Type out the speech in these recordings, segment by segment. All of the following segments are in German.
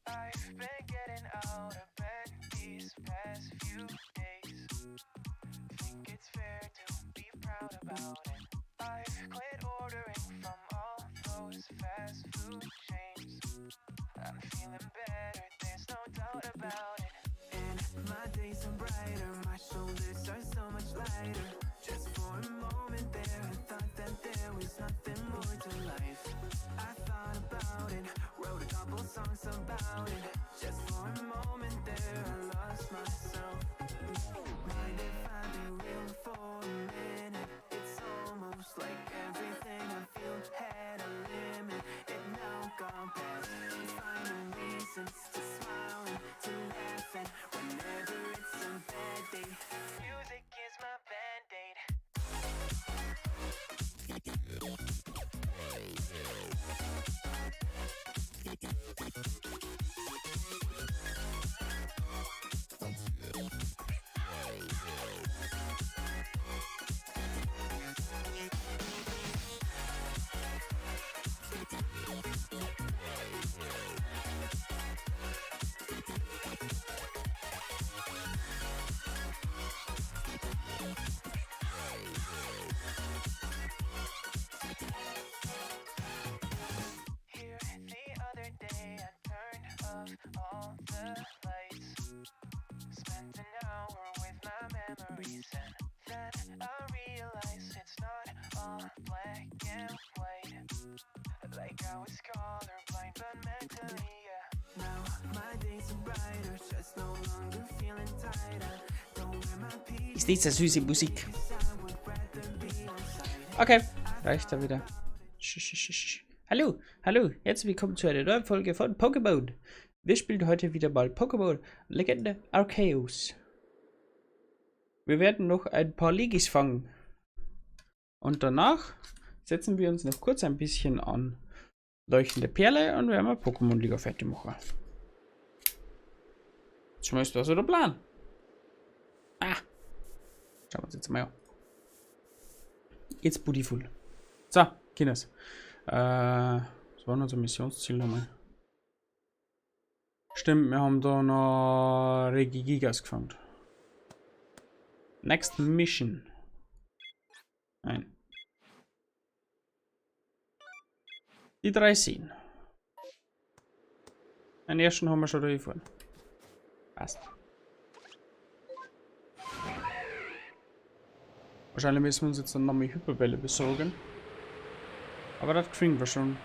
I've been getting out of bed these past few days. Think it's fair to be proud about it. I've quit ordering from all those fast food chains. I'm feeling better, there's no doubt about it. And my days are brighter, my shoulders are so much lighter. Just for a moment there, I thought that there was nothing more to life. I thought about it, wrote a couple songs about it. Just for a moment there, I lost myself. Mind if I be real for a minute? It's almost like everything I feel had a limit. It now gone past. Finding reasons to smile and to laugh at whenever it's a bad day. Music is my band-aid. Here the other day I turned off all the lights. Spent an hour with my memories and then I realized it's not all black and white. Like I was colorblind but mentally, yeah. Now my days are brighter, just no longer feeling tired. I don't wear my peace. Ist diese süße Musik. Okay, reicht da wieder. Hallo, hallo, herzlich willkommen zu einer neuen Folge von Pokémon. Wir spielen heute wieder mal Pokémon Legende Arceus. Wir werden noch ein paar Legis fangen. Und danach setzen wir uns noch kurz ein bisschen an leuchtende Perle und werden wir Pokémon Liga fertig machen. Zumindest das ist der Plan. Ah, Schauen wir uns jetzt mal an. It's beautiful. So, Kinders. Was war unser Missionsziel nochmal? Stimmt, wir haben da noch Regigigas gefangen. Next Mission. Nein. Die 3 Seen. Den ersten haben wir schon durchgefahren. Passt. Wahrscheinlich müssen wir uns jetzt dann nochmal Hyperbälle besorgen. Aber das kriegen wir schon.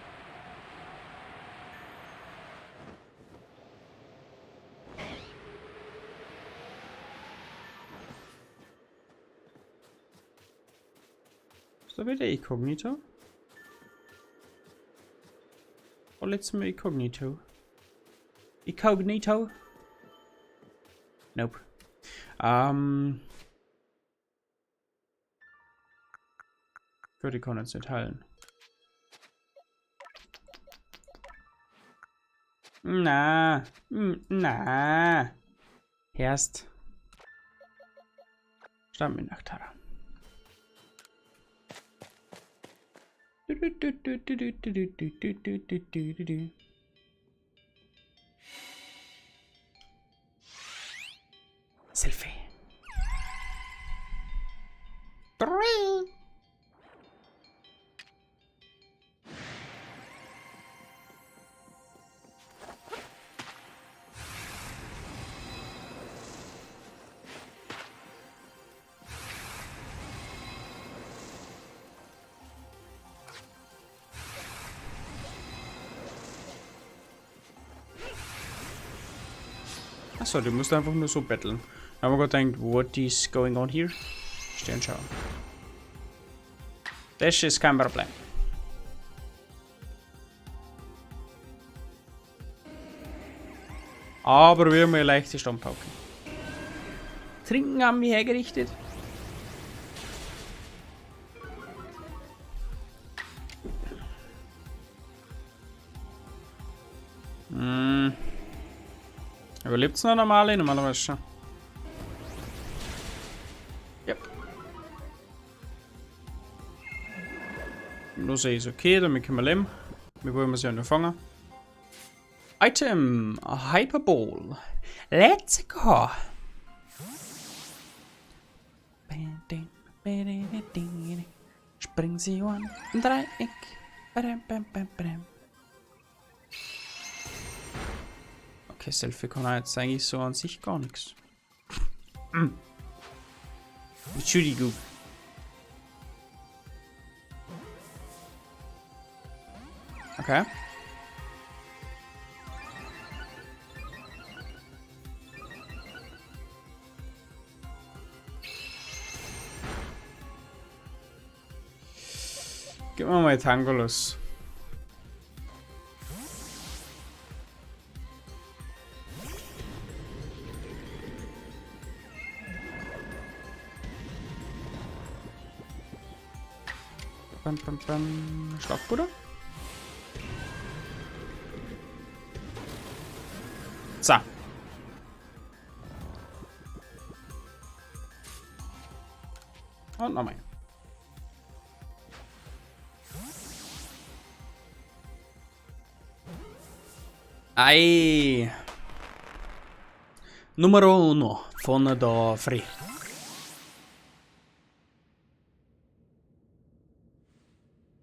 Ist da wieder Inkognito? Oder letztes Mal Inkognito? Inkognito? Nope. Für die kann jetzt nicht heilen. Na. Na. Erst. Stand mir nach Tara. Selfie. Achso, du musst einfach nur so betteln. Da haben wir gerade gedacht, what is going on here? Stehen schauen. Das ist kein Problem. Aber wir haben eine leichte Stammpauke. Trinken haben wir hergerichtet. Überlebt es noch normal? Normalerweise schon. Ja. Nur ist okay, damit können wir leben. Wir wollen es ja nur fangen. Item, a Hyperball. Let's go. Springen Sie an, Dreieck. Okay, Selfie kann jetzt eigentlich so an sich gar nichts. Entschuldigung. Okay. Gib mir mal Tango los. Schlafbude. So. Und nochmal. Ei. Numero 1 von der Free.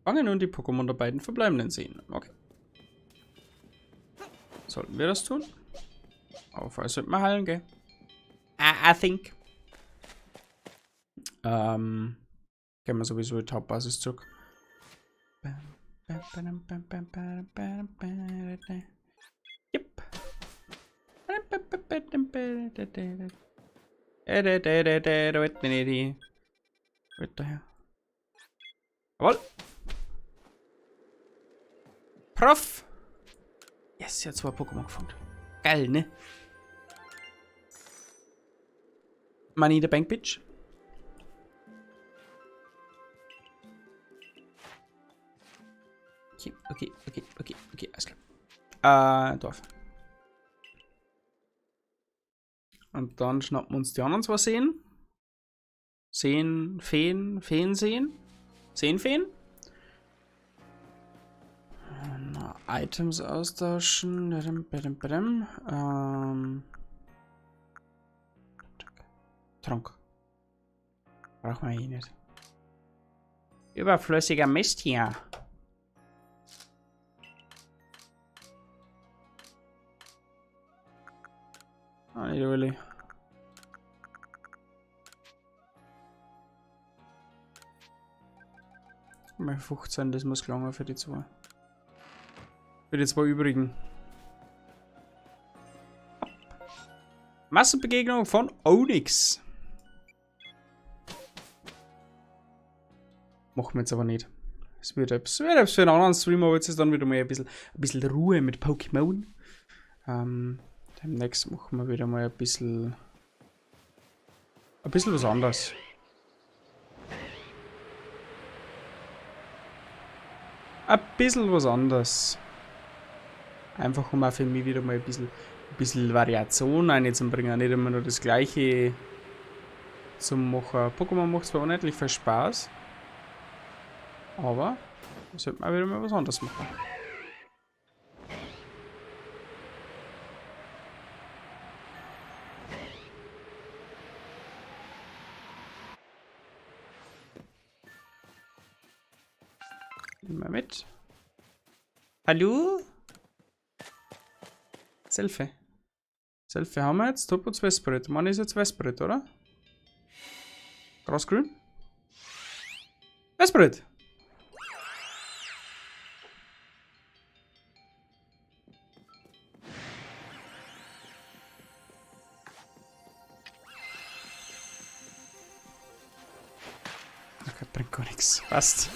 Fangen nun die Pokémon der beiden verbleibenden sehen. Okay. Sollten wir das tun? Aber vorher sollten wir heilen, gell? I think. Gehen wir sowieso die Hauptbasis zurück. Yep. Jawohl. Prof! Yes, sie hat 2 Pokémon gefunden. Geil, ne? Money in the Bank, Bitch. Okay, alles klar. Dorf. Und dann schnappen wir uns die anderen 2 Seen. Sehen, Feen, Feen sehen? Sehen Feen? Na, Items austauschen. Trank. Brauchen wir eh nicht. Überflüssiger Mist hier. Ah, nicht really. Mal 15, das muss lange für die zwei. Für die zwei übrigen. Massenbegegnung von Onyx. Machen wir jetzt aber nicht. Es wird etwas für einen anderen Streamer, aber jetzt ist dann wieder mal ein bisschen Ruhe mit Pokémon. Demnächst machen wir wieder mal ein bisschen was anderes. Ein bisschen was anderes. Einfach um auch für mich wieder mal ein bisschen Variation reinzubringen. Nicht immer nur das gleiche zu machen. Pokémon macht zwar unendlich viel Spaß, aber da sollte man wieder mal was anderes machen. Nehmen wir mit. Hallo? Selfie. Selfie haben wir jetzt. Topuz Vesperit. Mann ist jetzt Vesperit, oder? Grasgrün? Vesperit! Okay, bringt gar nichts. Passt.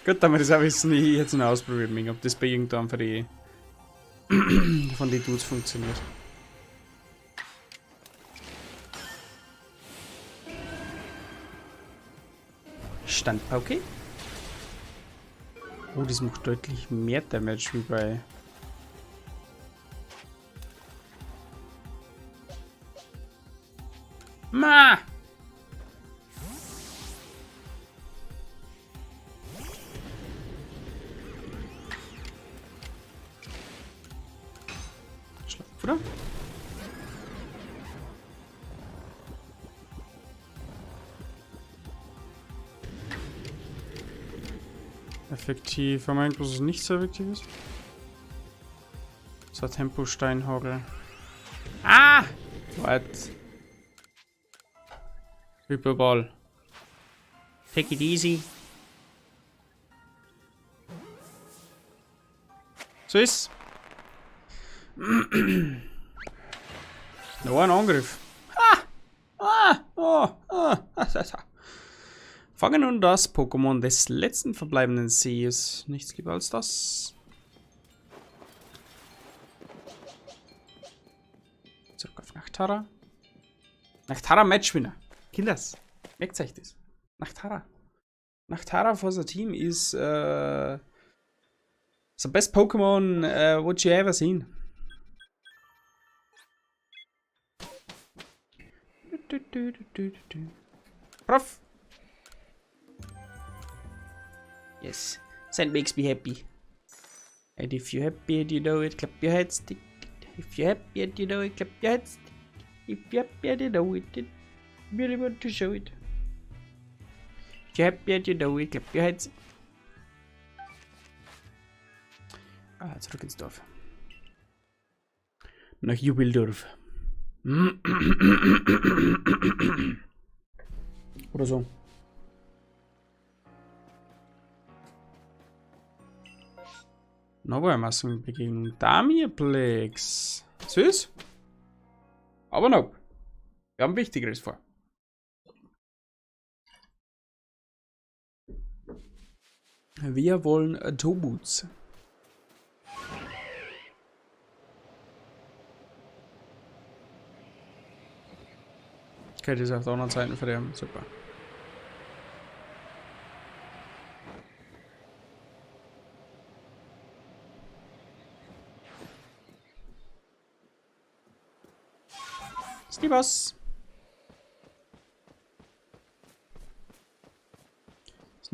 Gut, damit ist auch wissen, ich jetzt noch ausprobieren, ob das bei irgendeinem von die Dudes funktioniert. Standpauke. Oh, das macht deutlich mehr Damage wie bei. Ma! Oder? Effektiv. Haben wir irgendwas, was nicht so effektiv ist? So, Tempo-Steinhagel. Ah! What? Hyperball. Take it easy. So ist. Noch ein Angriff. Fange nun das Pokémon des letzten verbleibenden Sees. Nichts lieber als das. Zurück auf Nachtara. Nachtara Matchwinner. Kill das. Merkt euch das. Nachtara. Nachtara for the team is the best Pokémon what you ever seen. Prof. Yes. That makes me happy. And if you're happy and you know it, clap your hands. If you're happy and you know it, clap your hands. If you're happy and you know it, then really want to show it. If you're happy and you know it, clap your hands. Ah, zurück ins Dorf. Nach Jubeldorf. Oder so. Noch eine Massenbegegnung. Damirplex. Süß. Aber no. Wir haben Wichtigeres vor. Wir wollen Tobuts. Okay, das ist auf der anderen Seite verderben. Super. Ist die was?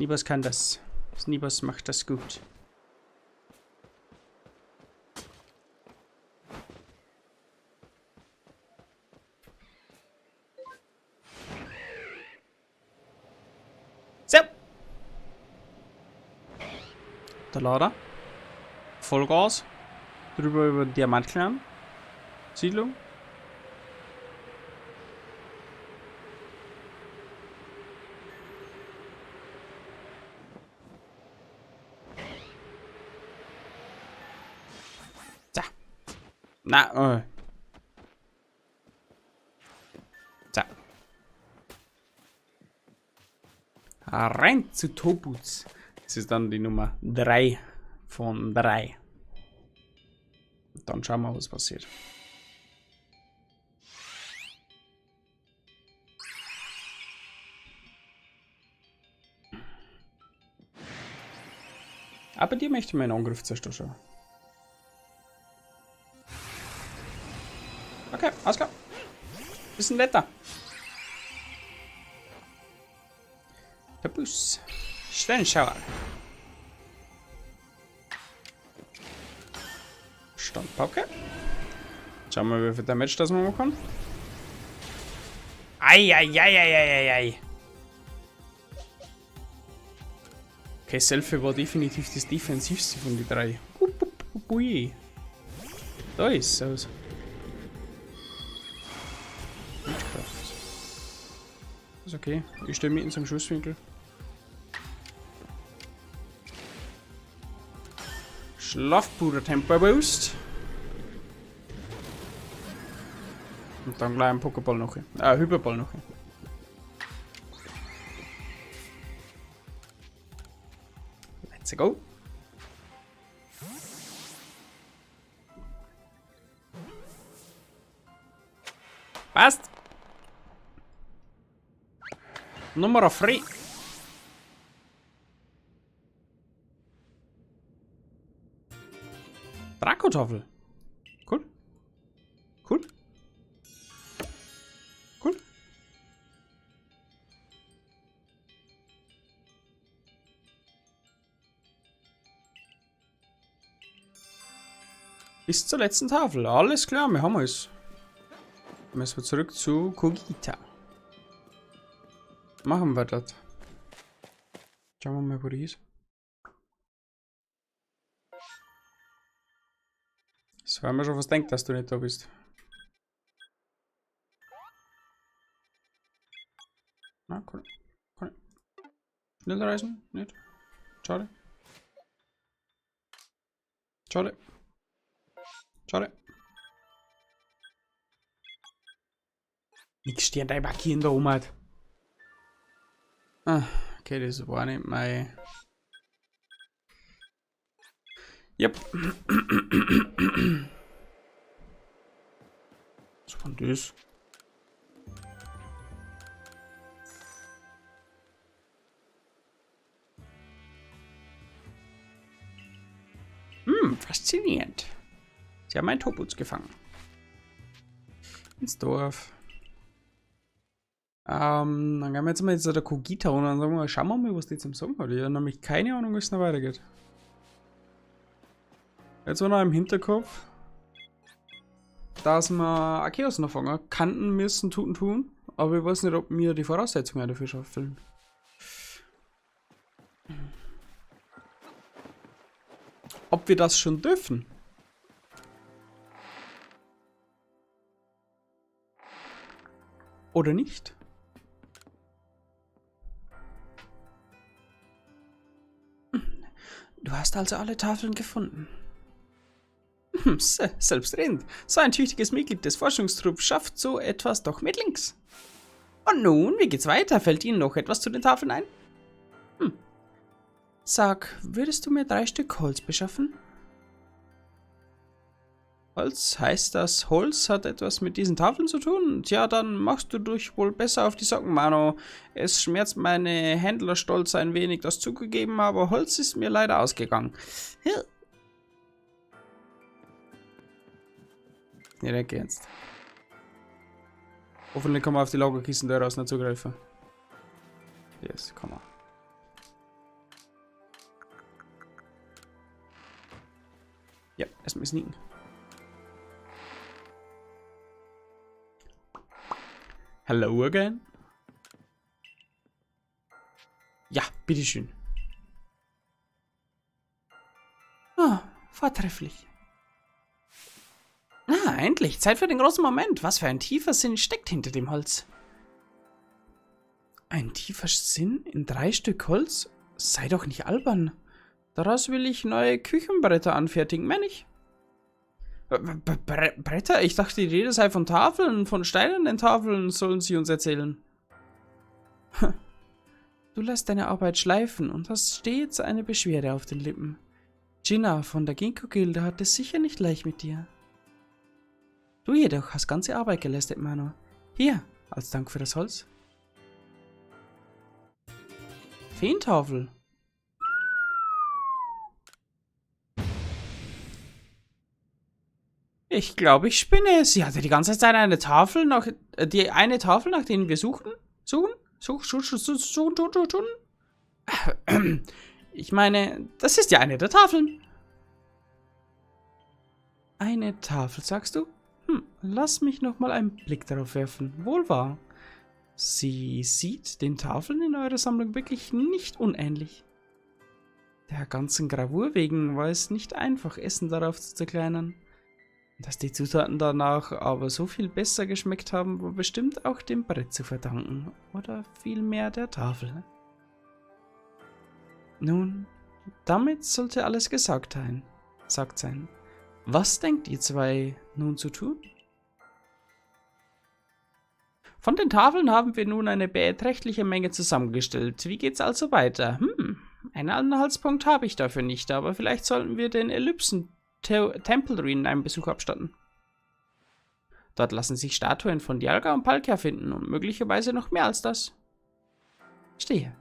Snibos kann das. Snibos macht das gut. So. Der Lader. Vollgas. Drüber über den Diamantkern. Siedlung. So. Na, So. Rein zu Tobuts. Das ist dann die Nummer 3 von 3. Dann schauen wir, was passiert. Aber dir möchte meinen Angriff zerstören. Okay, alles klar. Bisschen netter. Der Bus. Sternschauer. Standpauke. Schauen wir mal, wie viel Damage das wir machen. Eieieiei. Okay, Selfie war definitiv das defensivste von den 3. Ui. Da ist es. Witchcraft. Ist okay. Ich stehe mitten zum Schusswinkel. Schlafpuder Tempo Boost. Und dann gleich ein Pokéball noch. Hyperball noch. Let's go. Passt. Nummer 3. Drakotafel. Cool. Cool. Cool. Bis zur letzten Tafel. Alles klar, wir haben es. Müssen wir zurück zu Kogita. Machen wir das. Schauen wir mal, wo die ist. Das war mir schon was denkt, dass du nicht da bist. Na, cool. Cool. Schnell reisen? Nicht? Schade. Schade. Schade. Nix steht einfach hier in der Umheit. Ah, okay, das war nicht mein. Yep. Was war das? Faszinierend. Sie haben einen Tobuts gefangen. Ins Dorf. Dann gehen wir jetzt mal zu der Kogita und dann sagen wir, schauen wir mal, was die zum Sagen hat. Ich habe nämlich keine Ahnung, wie es noch weitergeht. Jetzt war noch im Hinterkopf, dass wir Arceus noch fangen kannten müssen, tun, aber ich weiß nicht, ob wir die Voraussetzungen dafür schaffen. Ob wir das schon dürfen? Oder nicht? Du hast also alle Tafeln gefunden. Selbstredend. So ein tüchtiges Mitglied des Forschungstrupps schafft so etwas doch mit links. Und nun, wie geht's weiter? Fällt Ihnen noch etwas zu den Tafeln ein? Sag, würdest du mir 3 Stück Holz beschaffen? Holz? Heißt das, Holz hat etwas mit diesen Tafeln zu tun? Tja, dann machst du dich wohl besser auf die Socken, Mano. Es schmerzt meine Händlerstolz ein wenig, das zugegeben, aber Holz ist mir leider ausgegangen. Ja, denke jetzt. Hoffentlich kann man auf die Lagerkisten da raus nicht zugreifen. Yes, komm mal. Ja, erstmal sneaken. Hello again. Ja, bitteschön. Ah, vortrefflich. Ah, endlich. Zeit für den großen Moment. Was für ein tiefer Sinn steckt hinter dem Holz. Ein tiefer Sinn in 3 Stück Holz? Sei doch nicht albern. Daraus will ich neue Küchenbretter anfertigen, mehr nicht. Bretter? Ich dachte, die Rede sei von Tafeln, von steinernen Tafeln, sollen sie uns erzählen. Du lässt deine Arbeit schleifen und hast stets eine Beschwerde auf den Lippen. Gina von der Ginkgo-Gilde hat es sicher nicht leicht mit dir. Du jedoch hast ganze Arbeit geleistet, Mano. Hier, als Dank für das Holz. Feentafel. Ich glaube, ich spinne. Sie hatte die ganze Zeit eine Tafel nach denen wir suchen. Ich meine, das ist ja eine der Tafeln. Eine Tafel, sagst du? Lass mich noch mal einen Blick darauf werfen. Wohl wahr. Sie sieht den Tafeln in eurer Sammlung wirklich nicht unähnlich. Der ganzen Gravur wegen war es nicht einfach, Essen darauf zu zerkleinern. Dass die Zutaten danach aber so viel besser geschmeckt haben, war bestimmt auch dem Brett zu verdanken. Oder vielmehr der Tafel. Nun, damit sollte alles gesagt sein. Was denkt ihr zwei nun zu tun? Von den Tafeln haben wir nun eine beträchtliche Menge zusammengestellt. Wie geht's also weiter? Einen Anhaltspunkt habe ich dafür nicht, aber vielleicht sollten wir den Ellipsen-Tempelruinen einen Besuch abstatten. Dort lassen sich Statuen von Dialga und Palkia finden und möglicherweise noch mehr als das. Stehe.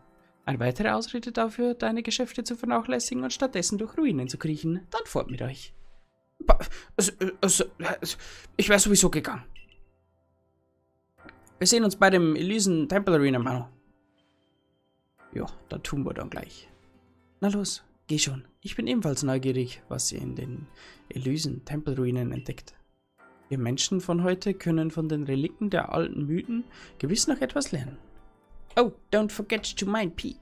Eine weitere Ausrede dafür, deine Geschäfte zu vernachlässigen und stattdessen durch Ruinen zu kriechen. Dann fort mit euch. Ich wäre sowieso gegangen. Wir sehen uns bei dem Elysen Temple Arena, Mano. Ja, da tun wir dann gleich. Na los, geh schon. Ich bin ebenfalls neugierig, was ihr in den Elysen Temple Ruinen entdeckt. Wir Menschen von heute können von den Relikten der alten Mythen gewiss noch etwas lernen. Oh, don't forget to mind P.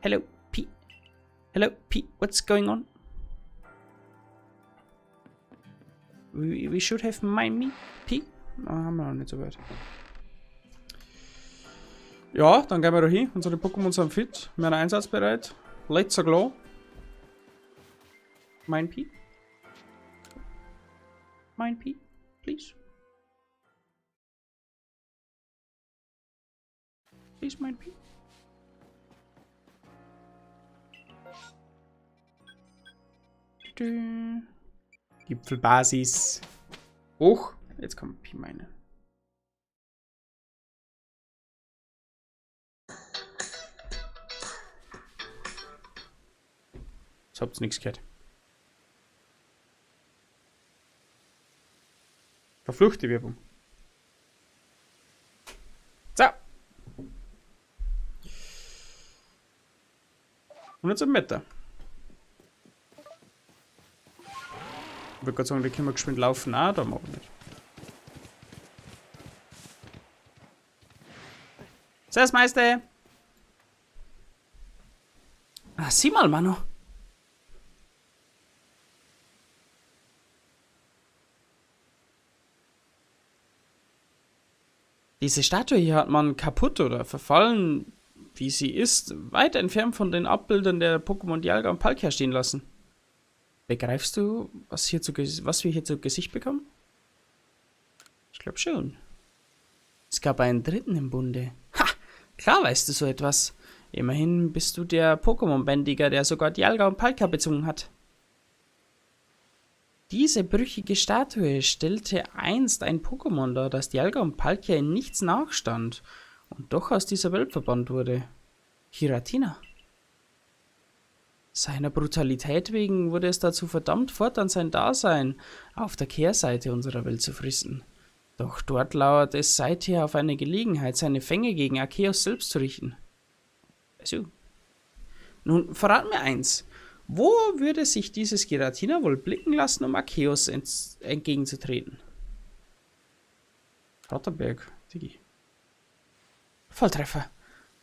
Hello, P. Hello, P. What's going on? We should have mind me, P. Haben wir noch nicht so weit. Ja, dann gehen wir da hin. Unsere Pokémon sind fit. Wir sind einsatzbereit. Let's go. Mein P. Mein P, please. Please, mein P. Gipfelbasis. Hoch. Jetzt kommt Pi meine. Jetzt habt ihr nichts gehört. Verfluchte Werbung. So. Und jetzt ein Meter. Ich würde gerade sagen, da können wir geschwind laufen. Ah, da machen wir nicht. Servus, Meister! Ah, sieh mal, Mano. Diese Statue hier hat man kaputt oder verfallen, wie sie ist, weit entfernt von den Abbildern der Pokémon Dialga und Palkia stehen lassen. Begreifst du, was wir hier zu Gesicht bekommen? Ich glaube schon. Es gab einen Dritten im Bunde. Ha! Klar weißt du so etwas. Immerhin bist du der Pokémon-Bändiger, der sogar Dialga und Palkia bezwungen hat. Diese brüchige Statue stellte einst ein Pokémon dar, das Dialga und Palkia in nichts nachstand und doch aus dieser Welt verbannt wurde. Giratina. Seiner Brutalität wegen wurde es dazu verdammt, fortan sein Dasein auf der Kehrseite unserer Welt zu fristen. Doch dort lauert es seither auf eine Gelegenheit, seine Fänge gegen Arceus selbst zu richten. Also. Nun, verrat mir eins. Wo würde sich dieses Giratina wohl blicken lassen, um Arceus entgegenzutreten? Rotterberg, Digi. Volltreffer.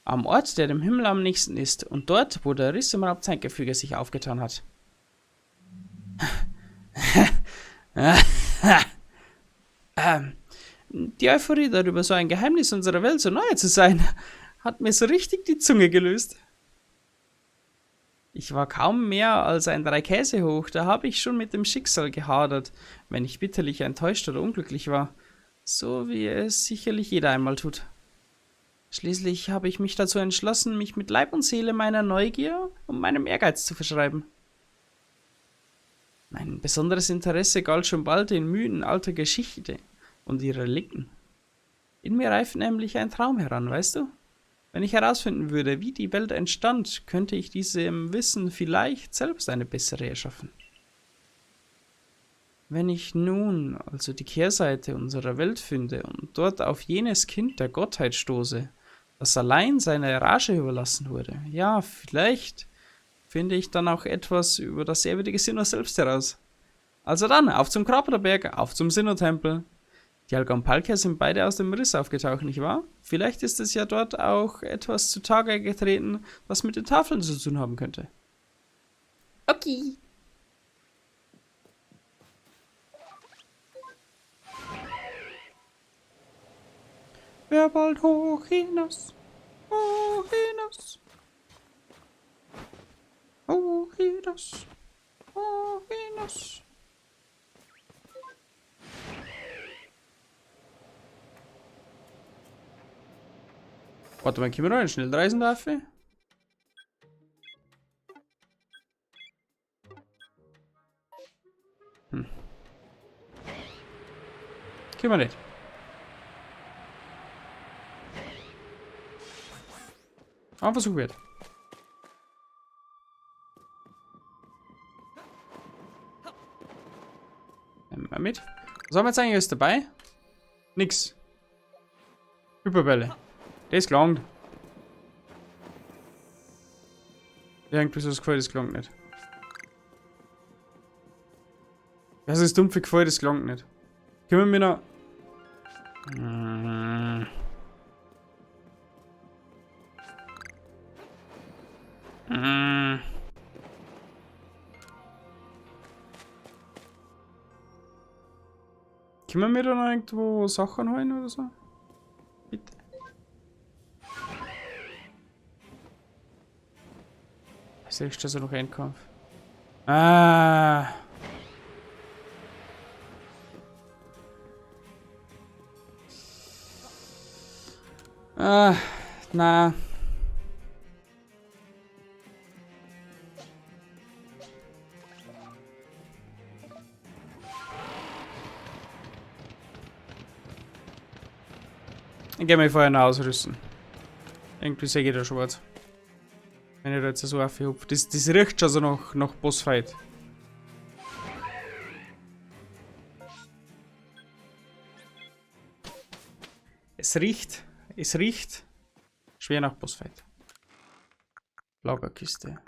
Am Ort, der dem Himmel am nächsten ist und dort, wo der Riss im Raubzeitgefüge sich aufgetan hat. Die Euphorie darüber, so ein Geheimnis unserer Welt so nahe zu sein, hat mir so richtig die Zunge gelöst. Ich war kaum mehr als ein 3 Käse hoch, da habe ich schon mit dem Schicksal gehadert, wenn ich bitterlich enttäuscht oder unglücklich war, so wie es sicherlich jeder einmal tut. Schließlich habe ich mich dazu entschlossen, mich mit Leib und Seele meiner Neugier und meinem Ehrgeiz zu verschreiben. Mein besonderes Interesse galt schon bald den Mythen alter Geschichte und ihre Relikten. In mir reift nämlich ein Traum heran, weißt du? Wenn ich herausfinden würde, wie die Welt entstand, könnte ich diesem Wissen vielleicht selbst eine bessere erschaffen. Wenn ich nun also die Kehrseite unserer Welt finde und dort auf jenes Kind der Gottheit stoße, das allein seiner Rage überlassen wurde, ja, vielleicht finde ich dann auch etwas über das ewige Sinnoh selbst heraus. Also dann, auf zum Kraterberg, auf zum Sinnoh-Tempel. Die Algonpalkia sind beide aus dem Riss aufgetaucht, nicht wahr? Vielleicht ist es ja dort auch etwas zutage getreten, was mit den Tafeln zu tun haben könnte. Okay. Wer bald hoch hinaus, hoch hinaus, hoch hinaus, hoch hinaus. Warte mal, können wir noch einen Schnellreisen dafür? Können wir nicht. Aber Versuch wert. Nehmen wir mit. Was haben wir jetzt eigentlich alles dabei? Nix. Hyperbälle. Das gelangt. Irgendwie so das Gefühl, das gelangt nicht. Das ist dumpfe Gefühl, das gelangt nicht. Können wir mir noch... Können wir mir da noch irgendwo Sachen holen oder so? Bitte. Sehe ich das noch ein Kampf? Ah. Ah, na. Ich gehe mal vorher noch ausrüsten. Irgendwie sehe ich da schon was. Wenn ich da jetzt so aufhupfe. Das riecht schon so nach Bossfight. Es riecht schwer nach Bossfight. Lagerkiste.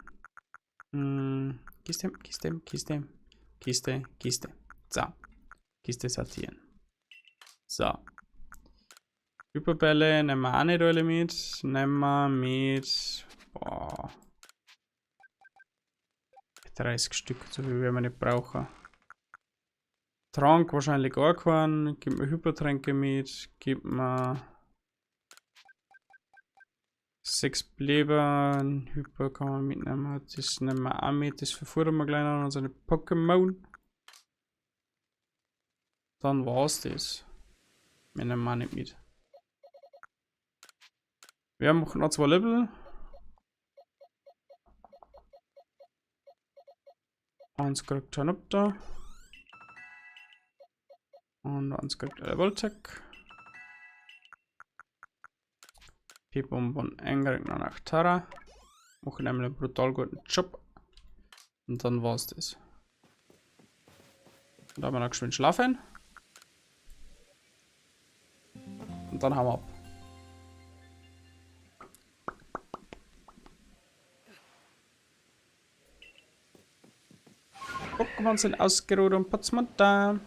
Kiste. So. Kiste sortieren. So. Hyperbälle nehmen wir auch nicht alle mit. Nehmen wir mit. Boah. 30 Stück, so viel werden wir nicht brauchen. Trank wahrscheinlich gar keinen. Gib mir Hypertränke mit. Gib mir 6 Bleber. Hyper kann man mitnehmen. Das nehmen wir auch mit. Das verfuhren wir gleich an unsere Pokémon. Dann war's das. Wir nehmen auch nicht mit. Wir haben noch 2 Level. Eins kriegt Tanupta. Und eins kriegt Voltec. P-Bonbon kriegt noch nach Tara. Machen nämlich einen brutal guten Job. Und dann war's das. Und da haben wir noch geschwind schlafen. Und dann haben wir ab. Pokémon sind ausgeruht und Potsmund da.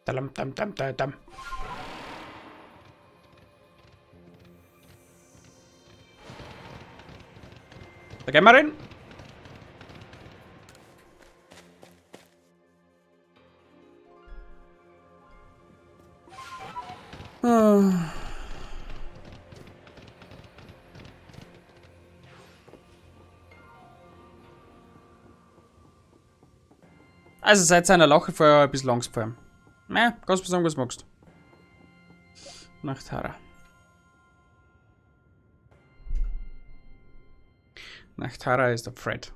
Dam, dam, dam, dam, dam. Da gehen wir rein. Also seit seiner Lache vorher ein bisschen Angst vor ihm. Na, kannst du sagen, was du magst. Nachtara. Nachtara ist der Fred.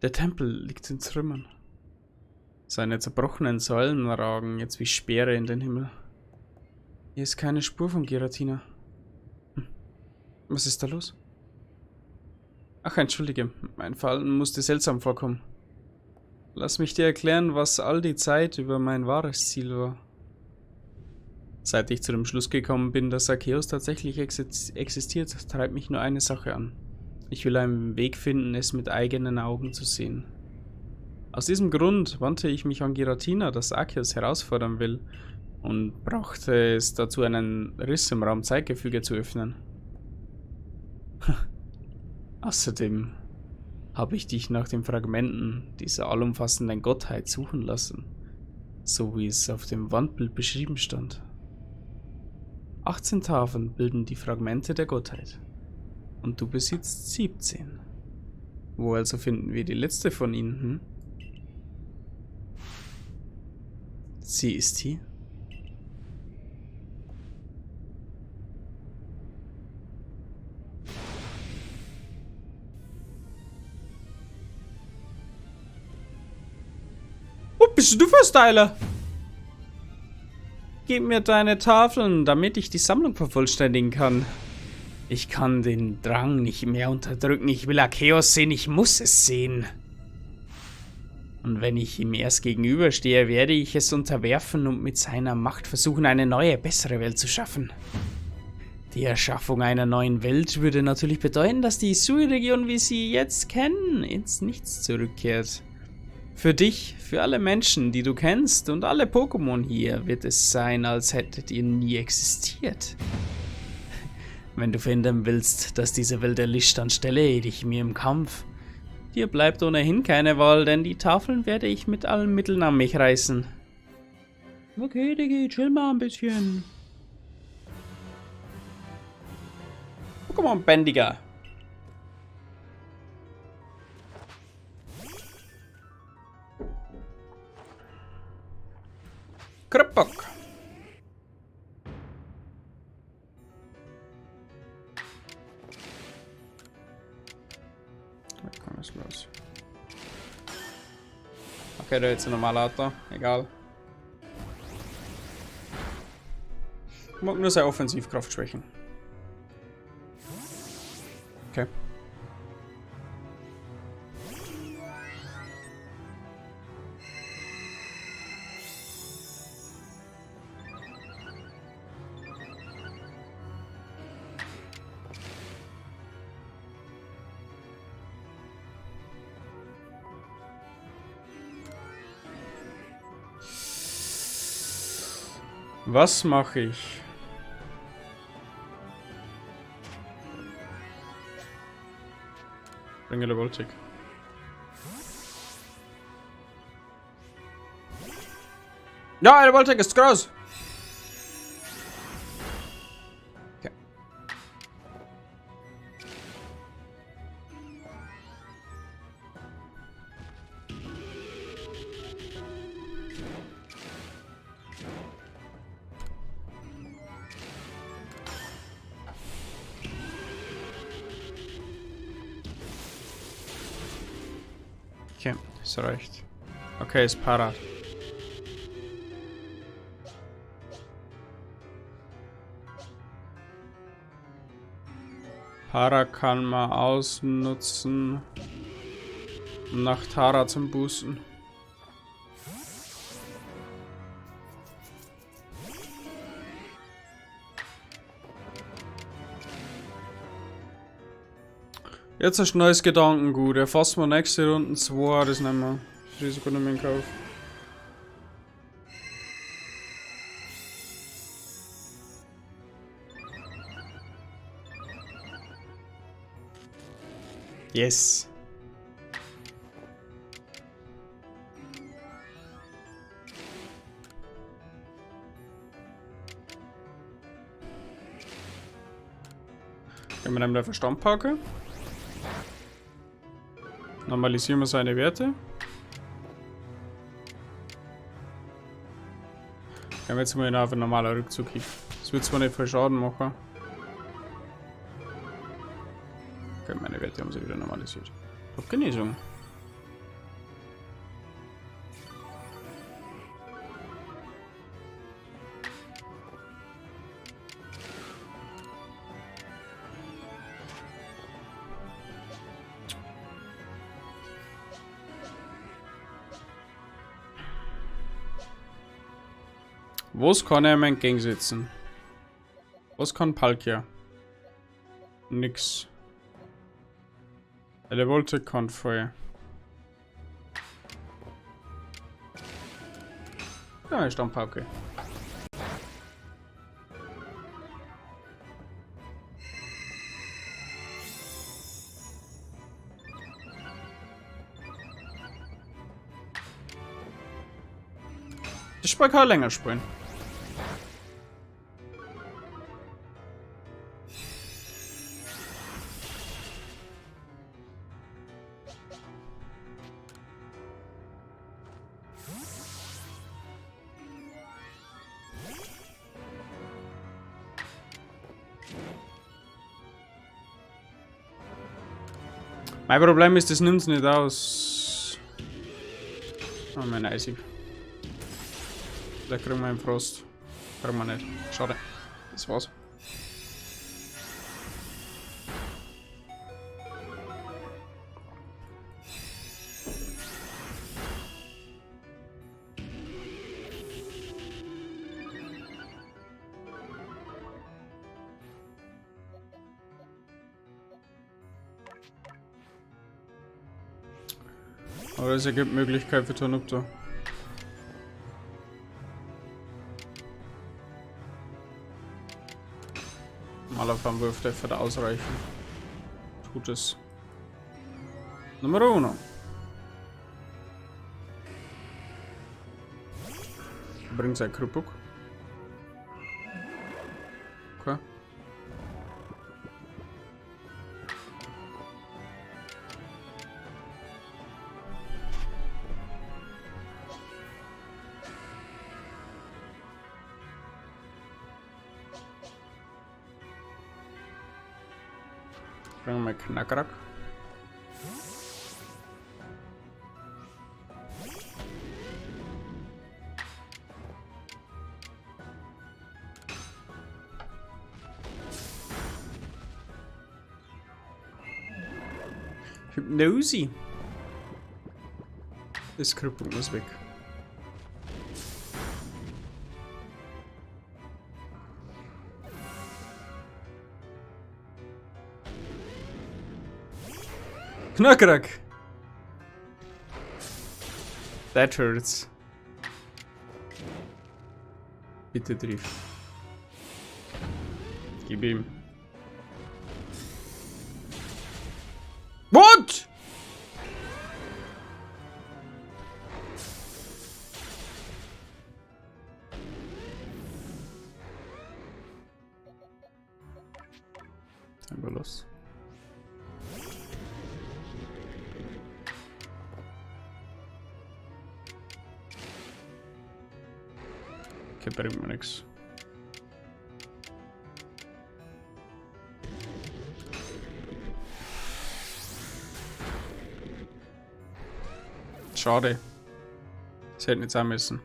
Der Tempel liegt in Trümmern. Seine zerbrochenen Säulen ragen jetzt wie Speere in den Himmel. Hier ist keine Spur von Giratina. Was ist da los? Ach, entschuldige, mein Verhalten musste seltsam vorkommen. Lass mich dir erklären, was all die Zeit über mein wahres Ziel war. Seit ich zu dem Schluss gekommen bin, dass Arceus tatsächlich existiert, treibt mich nur eine Sache an. Ich will einen Weg finden, es mit eigenen Augen zu sehen. Aus diesem Grund wandte ich mich an Giratina, das Arceus herausfordern will, und brauchte es dazu, einen Riss im Raumzeitgefüge zu öffnen. Außerdem habe ich dich nach den Fragmenten dieser allumfassenden Gottheit suchen lassen, so wie es auf dem Wandbild beschrieben stand. 18 Tafeln bilden die Fragmente der Gottheit, und du besitzt 17. Wo also finden wir die letzte von ihnen, hm? Sie ist hier. Bist du für Styler? Gib mir deine Tafeln, damit ich die Sammlung vervollständigen kann. Ich kann den Drang nicht mehr unterdrücken. Ich will Arceus sehen, ich muss es sehen. Und wenn ich ihm erst gegenüberstehe, werde ich es unterwerfen und mit seiner Macht versuchen, eine neue, bessere Welt zu schaffen. Die Erschaffung einer neuen Welt würde natürlich bedeuten, dass die Sui-Region, wie sie jetzt kennen, ins Nichts zurückkehrt. Für dich, für alle Menschen, die du kennst und alle Pokémon hier, wird es sein, als hättet ihr nie existiert. Wenn du verhindern willst, dass diese Welt erlischt, dann stelle dich mir im Kampf. Dir bleibt ohnehin keine Wahl, denn die Tafeln werde ich mit allen Mitteln an mich reißen. Okay, Diggi, chill mal ein bisschen. Pokémon Bändiger. Krupbock. Komm, ist los. Okay, da jetzt ein normaler Auto. Egal. Ich mag nur seine Offensivkraft schwächen. Okay. Was mache ich? Bringe der Voltic. Ja, der Voltic ist groß. Okay. Okay, ist recht. Okay, ist parat. Para kann man ausnutzen, um nach Tara zum Boosten. Jetzt hast du neues Gedankengut. Erfassen wir nächste Runde 2, das nehmen wir. Das Risiko nicht mehr in Kauf. Yes. Gehen wir nehmen den Verstand packen. Normalisieren wir seine Werte. Gehen wir jetzt mal auf einen normalen Rückzug hin. Das wird zwar nicht viel Schaden machen. Okay, meine Werte haben sie wieder normalisiert. Auf Genesung. Was kann er ihm entgegensetzen? Was kann Palkia? Nix. Er wollte Konfeuer. Ja, ist dann Pauke. Das Spiel kann länger spielen. Mein Problem ist, das nimmt es nicht aus. Oh, mein Eisig. Da kriegen wir einen Frost. Kriegen wir nicht. Schade. Das war's. Aber es ergibt Möglichkeit für Tornuptor. Maler Fernwurf dürfte ausreichen. Tut es. Nummer 1. Bringt sein Krupuk. Okay. Bringen wir Knackrack. Hypnose. Das Krüppel muss weg. Knackrack! That hurts. Bitte triff. Gib ihm. What? Dann wir los. Okay, bringt mir nix. Schade. Das hätte nicht sein müssen.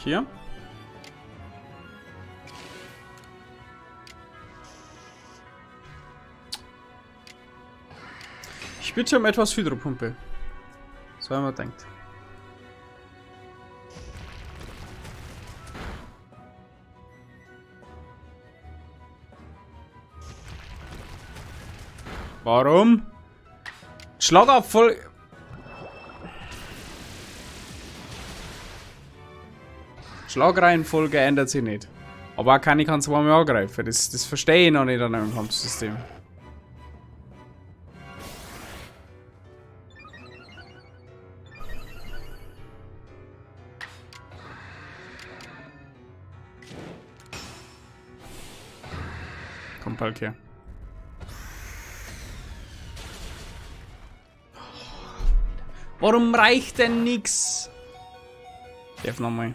Hier. Ich bitte um etwas Hydropumpe. So haben wir denkt. Warum? Schlagabfolge. Schlagreihenfolge ändert sich nicht. Aber auch keine kann zweimal angreifen. Das verstehe ich noch nicht an einem Kampfsystem. Kommt bald hier. Warum reicht denn nix? Darf nochmal.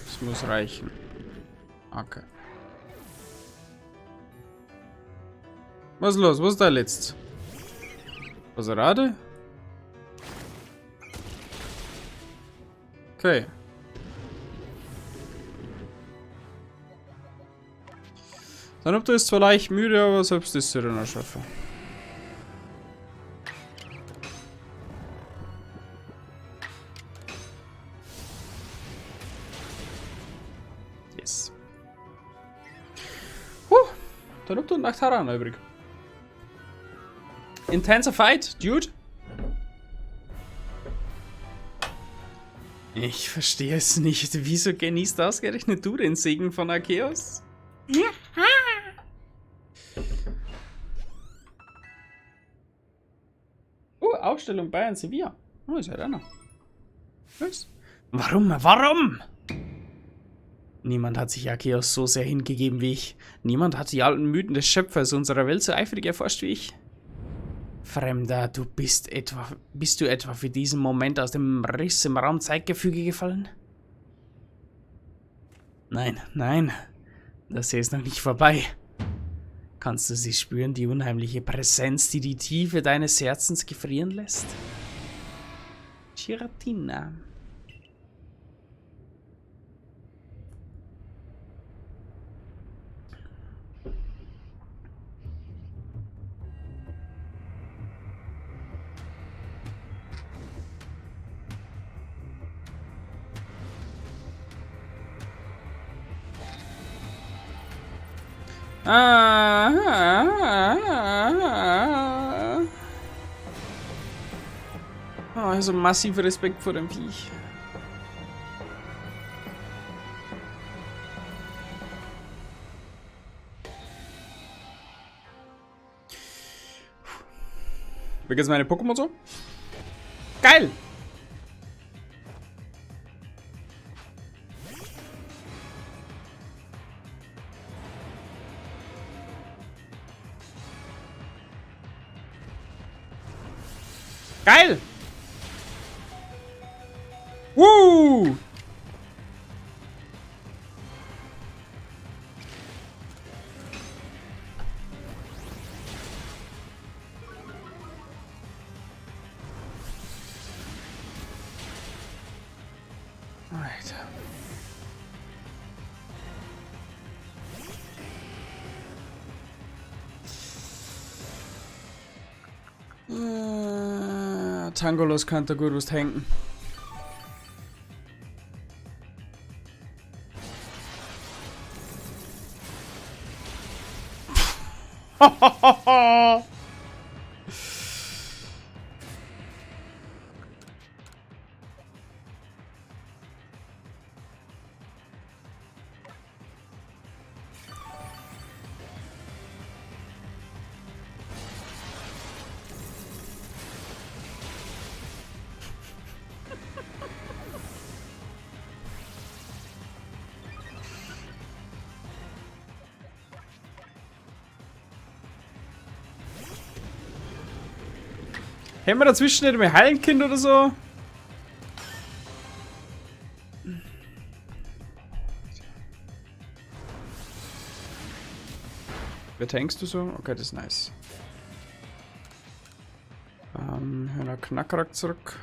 Das muss reichen. Okay. Was ist los? Was ist da letzt? Was gerade? Okay. Dann ob du ist zwar leicht müde, aber selbst das du dann schaffen. Yes. Dann habt ihr nach Taran übrig. Intenser Fight, Dude. Ich verstehe es nicht. Wieso genießt ausgerechnet du den Segen von Arceus? Ausstellung Bayern Sevilla. Oh, ist ja einer. Was? Warum? Niemand hat sich Arceus so sehr hingegeben wie ich. Niemand hat die alten Mythen des Schöpfers unserer Welt so eifrig erforscht wie ich. Fremder, bist du etwa für diesen Moment aus dem Riss im Raumzeitgefüge gefallen? Nein. Das hier ist noch nicht vorbei. Kannst du sie spüren, die unheimliche Präsenz, die die Tiefe deines Herzens gefrieren lässt? Giratina. Also massiv Respekt vor dem Viech. Wie geht's meine Pokémon so? Geil! Geil! Woo! Alter. Tangolos kann da gut was hängen. Hätten wir dazwischen nicht mehr heilen können oder so? Wer tankst du so? Okay, das ist nice. Hörner Knackrack zurück.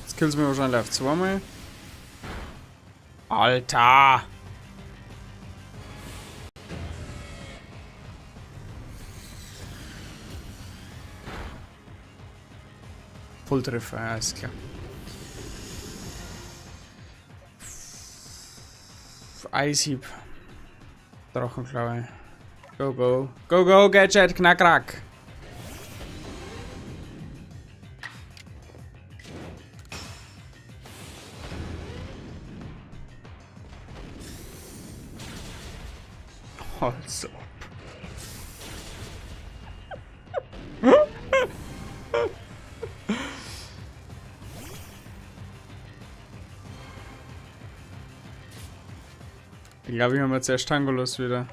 Jetzt kills mir wahrscheinlich auf zweimal. Alter! Volltreffer, ja, ist klar. Eishieb. Drachenklaue. Go, go. Go, go, Gadget, Knackrack. Also. Ich glaube, ich habe jetzt erst Tangolos wieder.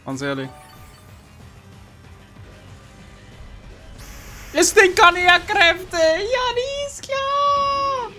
Ganz ehrlich. Das Ding kann ja Kräfte! Ja, die ist klar!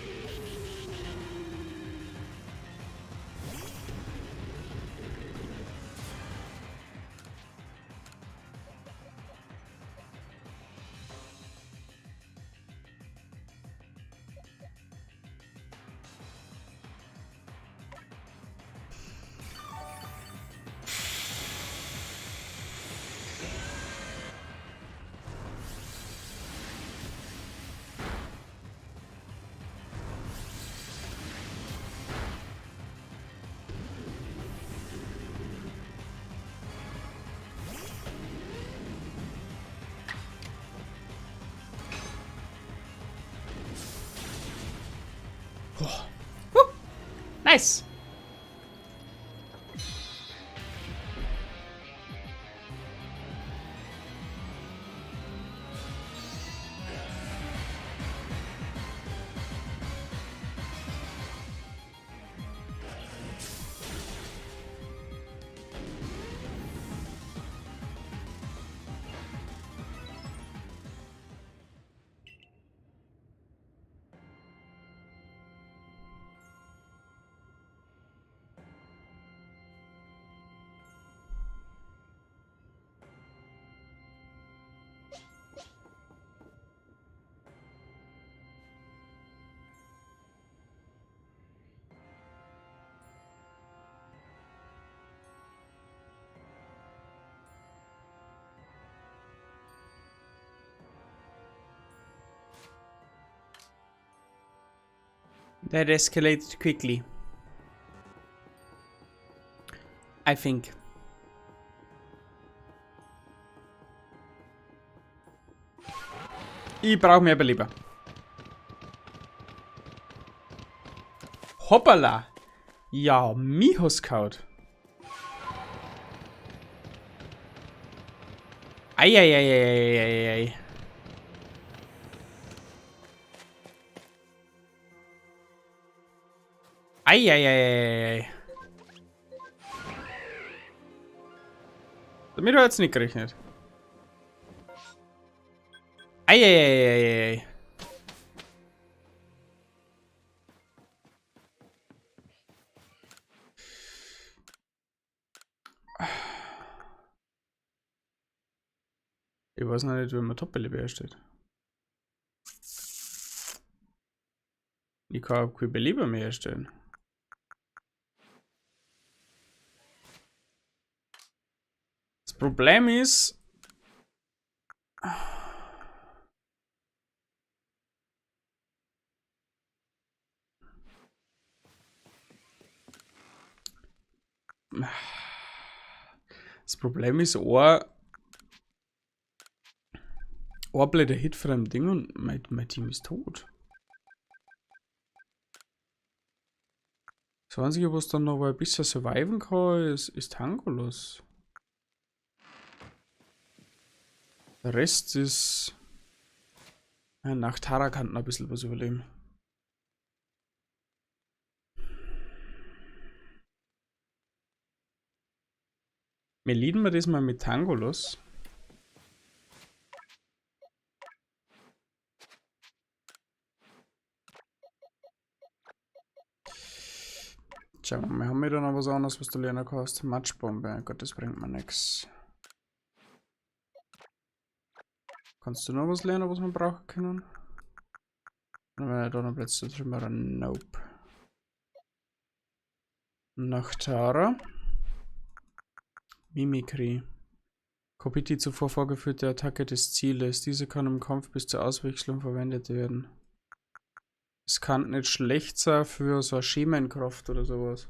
Nice! That escalated quickly. I think. Ich brauche mehr Beleber. Hoppala! Ja, Mihoskaut. Eieieiei. Eieieiei. Damit hat es nicht gerechnet. Eieieiei. Ich weiß noch nicht, wie man Top-Beleber herstellt. Ich kann auch keine Beleber mehr herstellen. Das Problem ist... Das Problem ist, ein blöder Hit von einem Ding und mein Team ist tot. Das Einzige, was dann noch ein bisschen surviven kann, ist Tangolos. Der Rest ist... Ja, nach Tara kann noch ein bisschen was überleben. Wir leaden wir das mal mit Tangolos. Schauen wir mal, haben wir da noch was anderes, was du lernen kannst? Matschbombe, Gott, das bringt mir nichts. Kannst du noch was lernen, was wir brauchen können? Wenn wir da noch Plätze drüber haben, nope. Nach Tara. Mimikry. Kopiert die zuvor vorgeführte Attacke des Zieles. Diese kann im Kampf bis zur Auswechslung verwendet werden. Es kann nicht schlecht sein für so eine Schemenkraft oder sowas.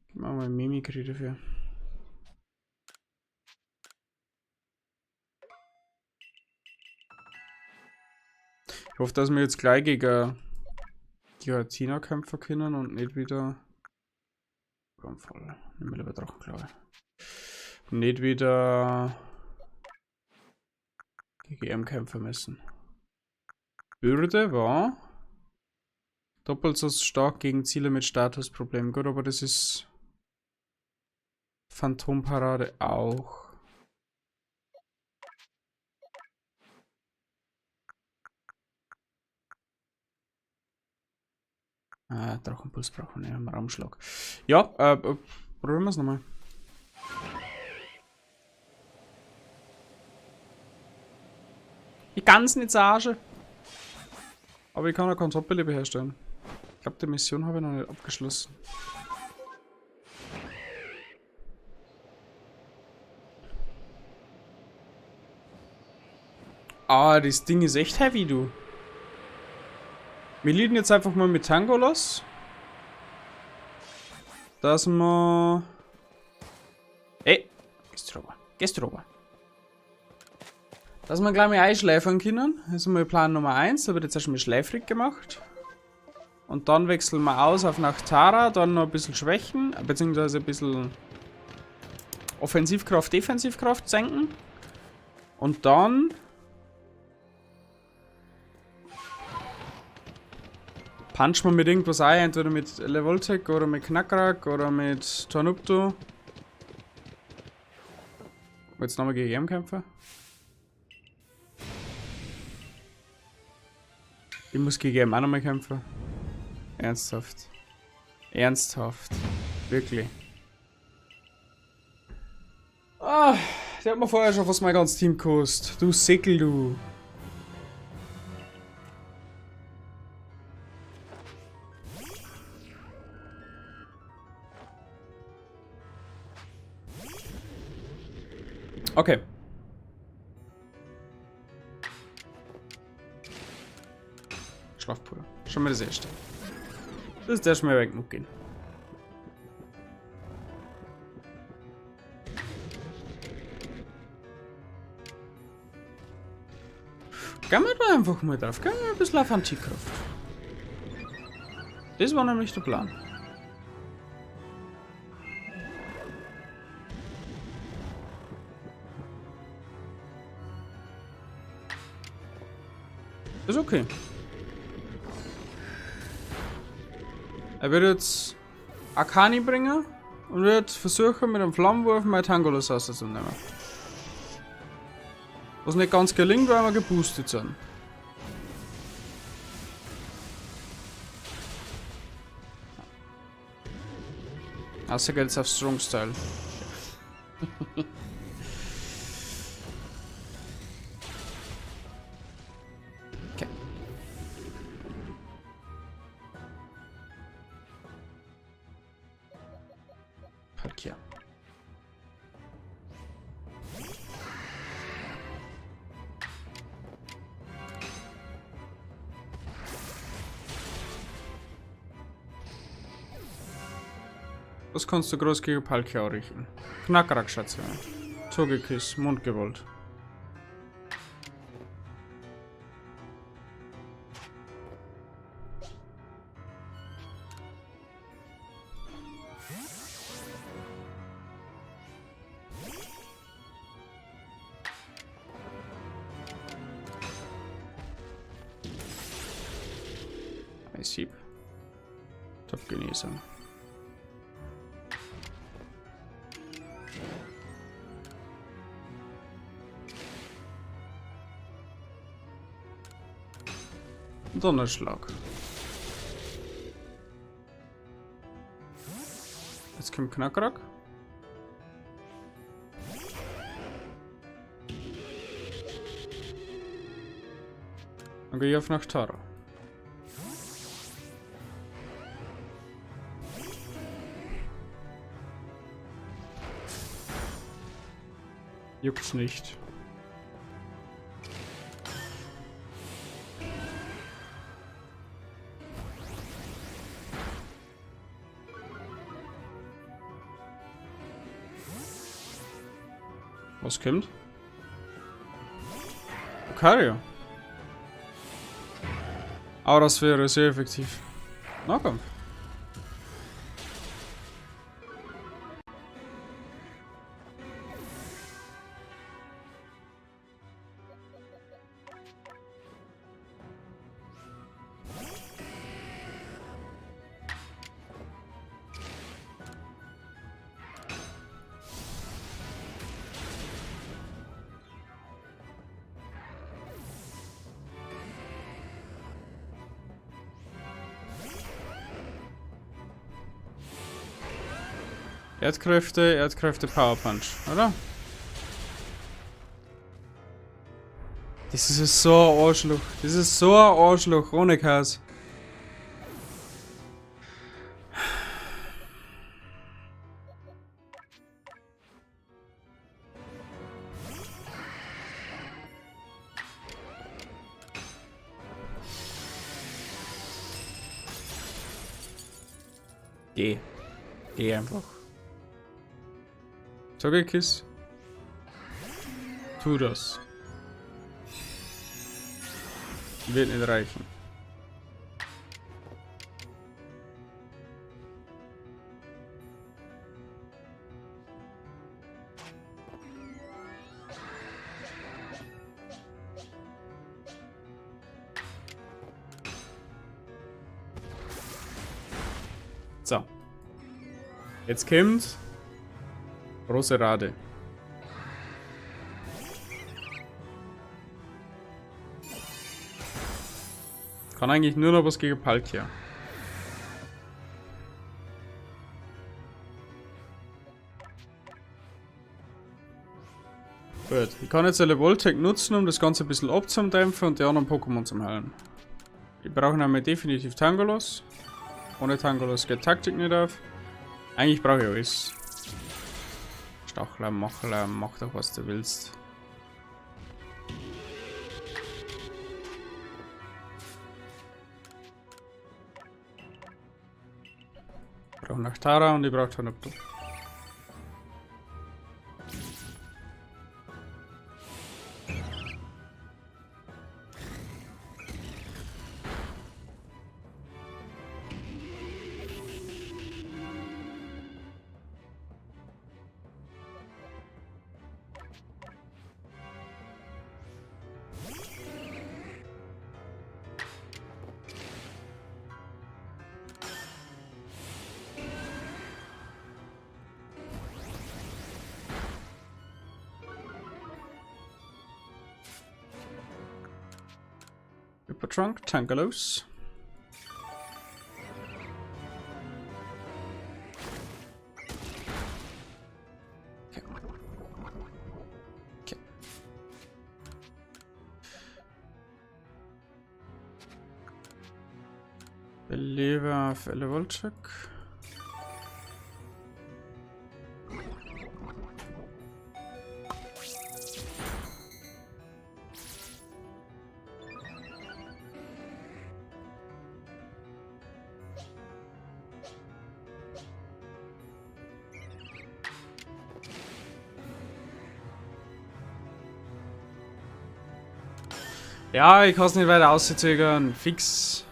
Gib mir mal Mimikry dafür. Ich hoffe, dass wir jetzt gleich gegen Giratina kämpfen können und nicht wieder. Voll. Nehmen wir lieber Drachenklaue. Nicht wieder gegen kämpfen müssen. Bürde war doppelt so stark gegen Ziele mit Statusproblemen. Gut, aber das ist Phantomparade auch. Drachenpuls brauchen wir, einen Raumschlag. Ja, probieren wir es nochmal. Die ganzen Etage. Aber ich kann auch Konzeptbelebe herstellen. Ich glaube, die Mission habe ich noch nicht abgeschlossen. Das Ding ist echt heavy, du. Wir leaden jetzt einfach mal mit Tangolos. Dass wir... Ey, gehst drüber. Dass wir gleich mal einschläfern können. Das ist mal Plan Nummer 1. Da wird jetzt erstmal schläfrig gemacht. Und dann wechseln wir aus auf nach Tara. Dann noch ein bisschen schwächen. Beziehungsweise ein bisschen Offensivkraft, Defensivkraft senken. Und dann... punch man mit irgendwas ein, entweder mit Levoltec oder mit Knackrak oder mit Tornupto. Jetzt nochmal gegen ihn kämpfen. Ich muss gegen ihn auch nochmal kämpfen. Ernsthaft. Ernsthaft. Wirklich. Der hat mir vorher schon fast mein ganzes Team gekostet. Du Säckel, du. Okay. Schlafpuder. Schon mal das erste. Das ist der schon mal weg genug gehen. Gehen wir da einfach mal drauf. Gehen wir ein bisschen auf Antikraft. Das war nämlich der Plan. Ist okay. Er wird jetzt Akani bringen und wird versuchen, mit einem Flammenwurf mein Tangolos auszunehmen. Was nicht ganz gelingt, weil wir geboostet sind. Außer geht es auf Strong Style. Okay. Parkier. Was kannst du groß gegen Palkia richten? Knackrackstation. Togekiss, Mundgewollt. Sieb. Top-Genesung. Donnerschlag. Jetzt kommt Knackrack. Dann gehe ich auf Nachtara. Juckt's nicht. Was kommt? Lucario. Aber das wäre sehr effektiv. Nahkampf. Erdkräfte, Power Punch, oder? Das ist so ein Arschloch. Das ist so ein Arschloch, ohne Kass. Geh. Geh einfach. Togekiss. Tu das. Wird nicht reichen. So. Jetzt kommt große Rade. Kann eigentlich nur noch was gegen Palkia. Gut, ich kann jetzt eine Voltec nutzen, um das Ganze ein bisschen abzudämpfen und die anderen Pokémon zu heilen. Wir brauchen einmal definitiv Tangolos. Ohne Tangolos geht Taktik nicht auf. Eigentlich brauche ich alles. Stacheln, mach doch was du willst. Ich brauche Nachtara und ich brauche Tanopto. Hypertrunk, Tangalos. Okay. Okay. Believe auf Elevolcheck. Ja, ich kann es nicht weiter auszögern. Fix.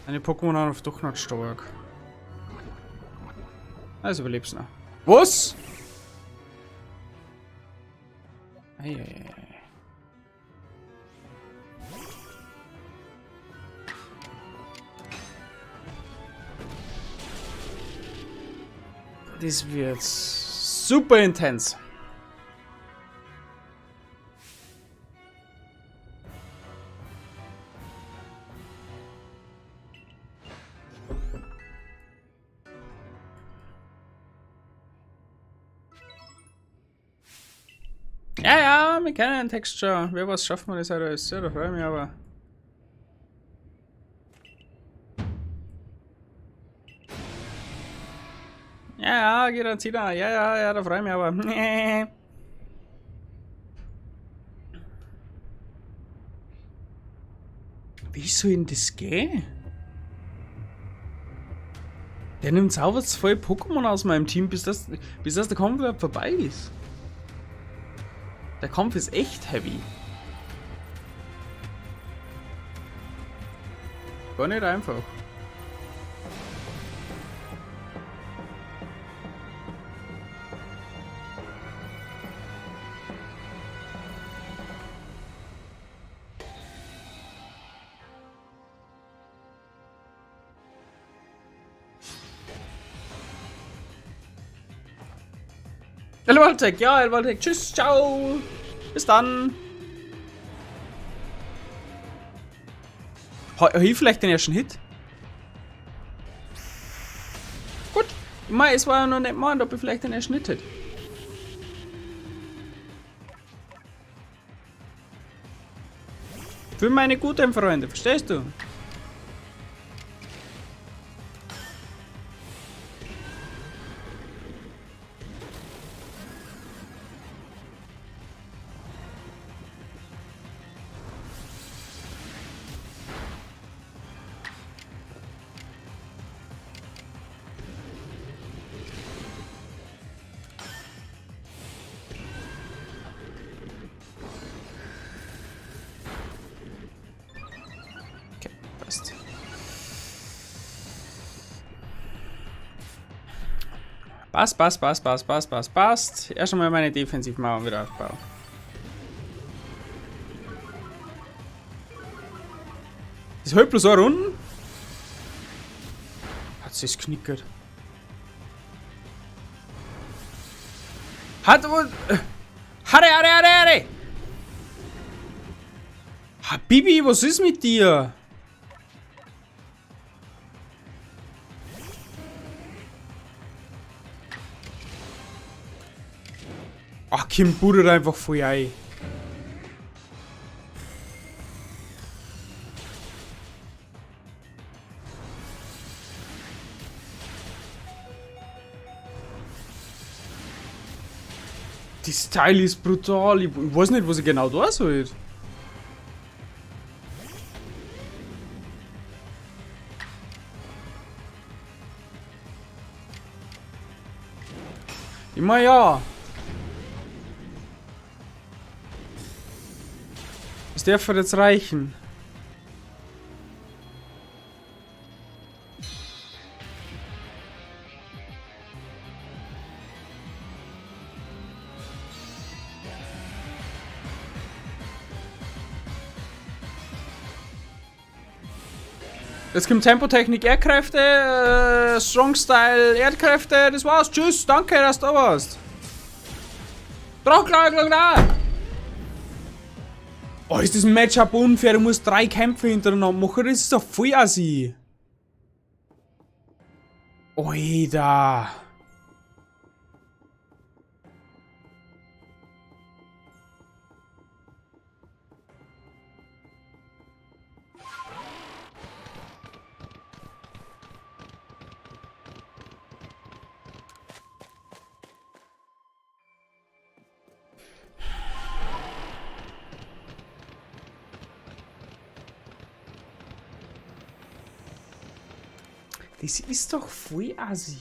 Meine Pokémon haben doch nicht stark. Also überlebst du noch. Was? Eieiei. Das wird super intens. Ja, ja, wir kennen den Text schon. Wer was schaffen wir das heute alles? Ja, da freue ich mich aber. Ja, ja, geht dann wieder. Ja, ja, ja, da freue ich mich aber. Nee. Wie soll denn das gehen? Der nimmt sauber 2 Pokémon aus meinem Team, bis das der Kampf überhaupt vorbei ist. Der Kampf ist echt heavy. Gar nicht einfach. Elvoltec, ja, Elvoltec. Tschüss, ciao. Bis dann. Hilf vielleicht den ersten Hit? Gut. Ich meine, es war ja noch nicht mal, ob ich vielleicht den ersten Hit hätte. Für meine guten Freunde, verstehst du? Passt. Erst einmal meine Defensivmauern wieder aufbauen. Das hält bloß eine Runde. Hat sich's knickert. Harre! Habibi, was ist mit dir? Ach, Kim buddelt einfach voll ein. Die Style ist brutal. Ich weiß nicht, was ich genau da soll. Immer ja. Das darf jetzt reichen. Jetzt kommt Tempotechnik Erdkräfte, Strong Style Erdkräfte, das war's. Tschüss, danke, dass du da warst. Klar. Oh, ist das Matchup unfair? Du musst 3 Kämpfe hintereinander machen, das ist doch voll assi. Oida. Das ist doch voll assi.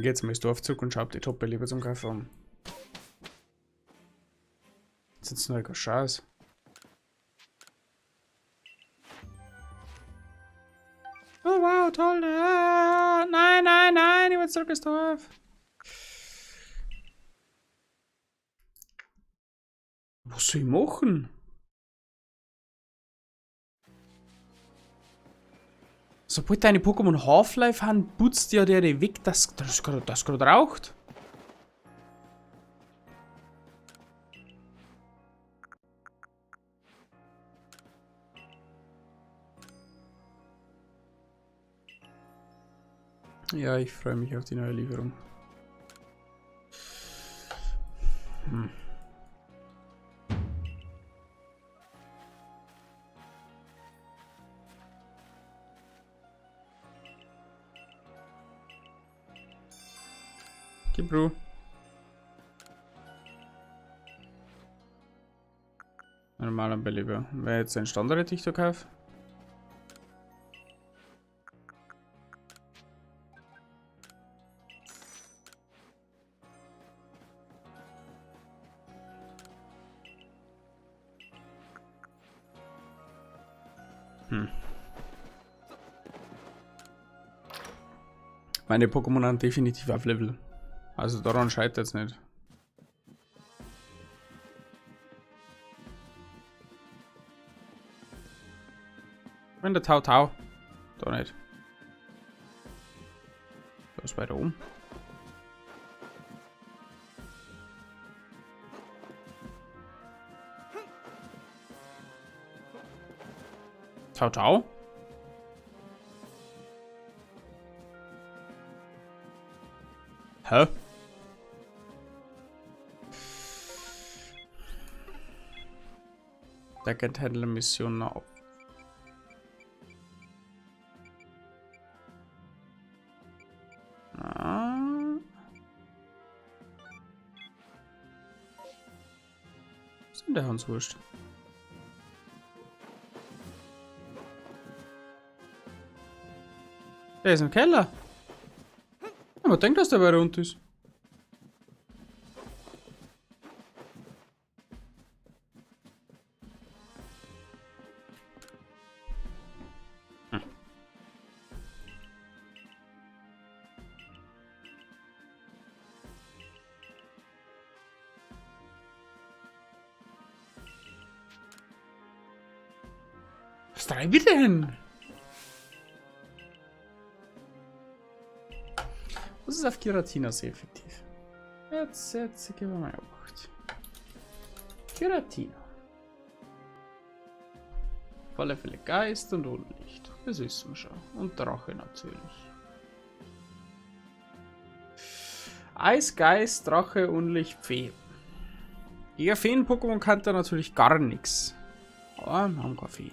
Dann geht's mal ins Dorfzug und schaut die Toppe lieber zum Kaffee um. Jetzt sind's nur ein Scheiß. Oh wow, toll. Ah, nein, nein, nein, ich will zurück ins Dorf. Was soll ich machen? Sobald deine Pokémon Half-Life haben, putzt ja der weg, das gerade raucht. Ja, ich freue mich auf die neue Lieferung. Okay, Bro. Normaler Belieber. Wer jetzt einen Standarddichter kauft? Meine Pokémon haben definitiv auf Level. Also daran scheitert es nicht. Wenn der Tau. Da nicht. Da ist weiter oben. Tau. Hä? Backend-Händler Mission noch. Was ist denn der Hanswurst? Der ist im Keller. Ja, man denkt, dass der bei rund ist. Was treibe ich denn? Das ist auf Giratina sehr effektiv. Jetzt geben wir mal Obacht. Giratina. Auf alle Fälle Geist und Unlicht. Das wissen wir schon. Und Drache natürlich. Eis, Geist, Drache, Unlicht, Fee. Gegen Feen-Pokémon kann da natürlich gar nichts. Aber wir haben keine Fee.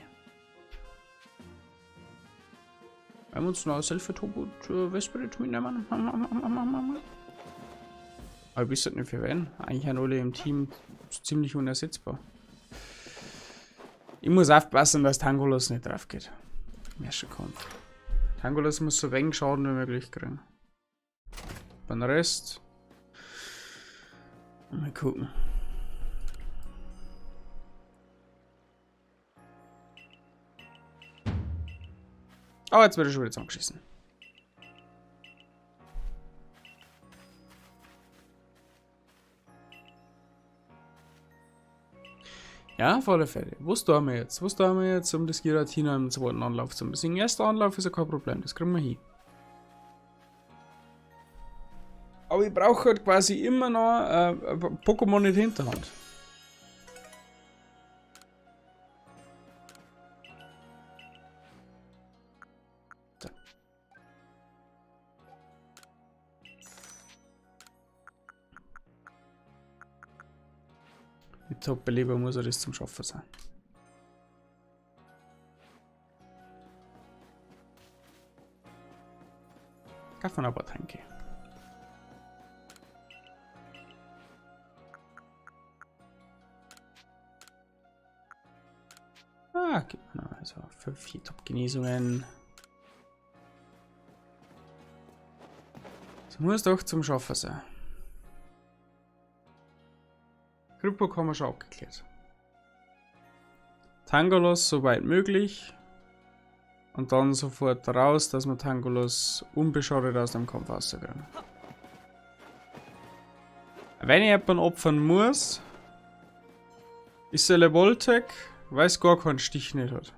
Wir haben uns noch Selfie-Top und Vesperit mitnehmen. Aber ich weiß nicht für wen. Eigentlich sind alle im Team ziemlich unersetzbar. Ich muss aufpassen, dass Tangolos nicht drauf geht. Im ersten Kampf. Tangolos muss so wenig Schaden wie möglich kriegen. Beim Rest. Mal gucken. Oh, jetzt wird er schon wieder zusammengeschissen. Ja, auf alle Fälle. Was tun wir jetzt? Was tun wir jetzt, um das Giratina im zweiten Anlauf zu besiegen? Erster Anlauf ist ja kein Problem, das kriegen wir hin. Aber ich brauche halt quasi immer noch Pokémon in der Hinterhand. Mit Top-Beleber muss er das zum Schaffen sein. Kaufen wir aber Tränke. Gibt mir noch also 4 Top-Genesungen. Das muss doch zum Schaffen sein. Krypto haben wir schon abgeklärt. Tangolos so weit möglich. Und dann sofort raus, dass wir Tangolos unbeschadet aus dem Kampf rausgehen. Wenn ich jemanden opfern muss, ist der Voltec, weil es gar keinen Stich nicht hat.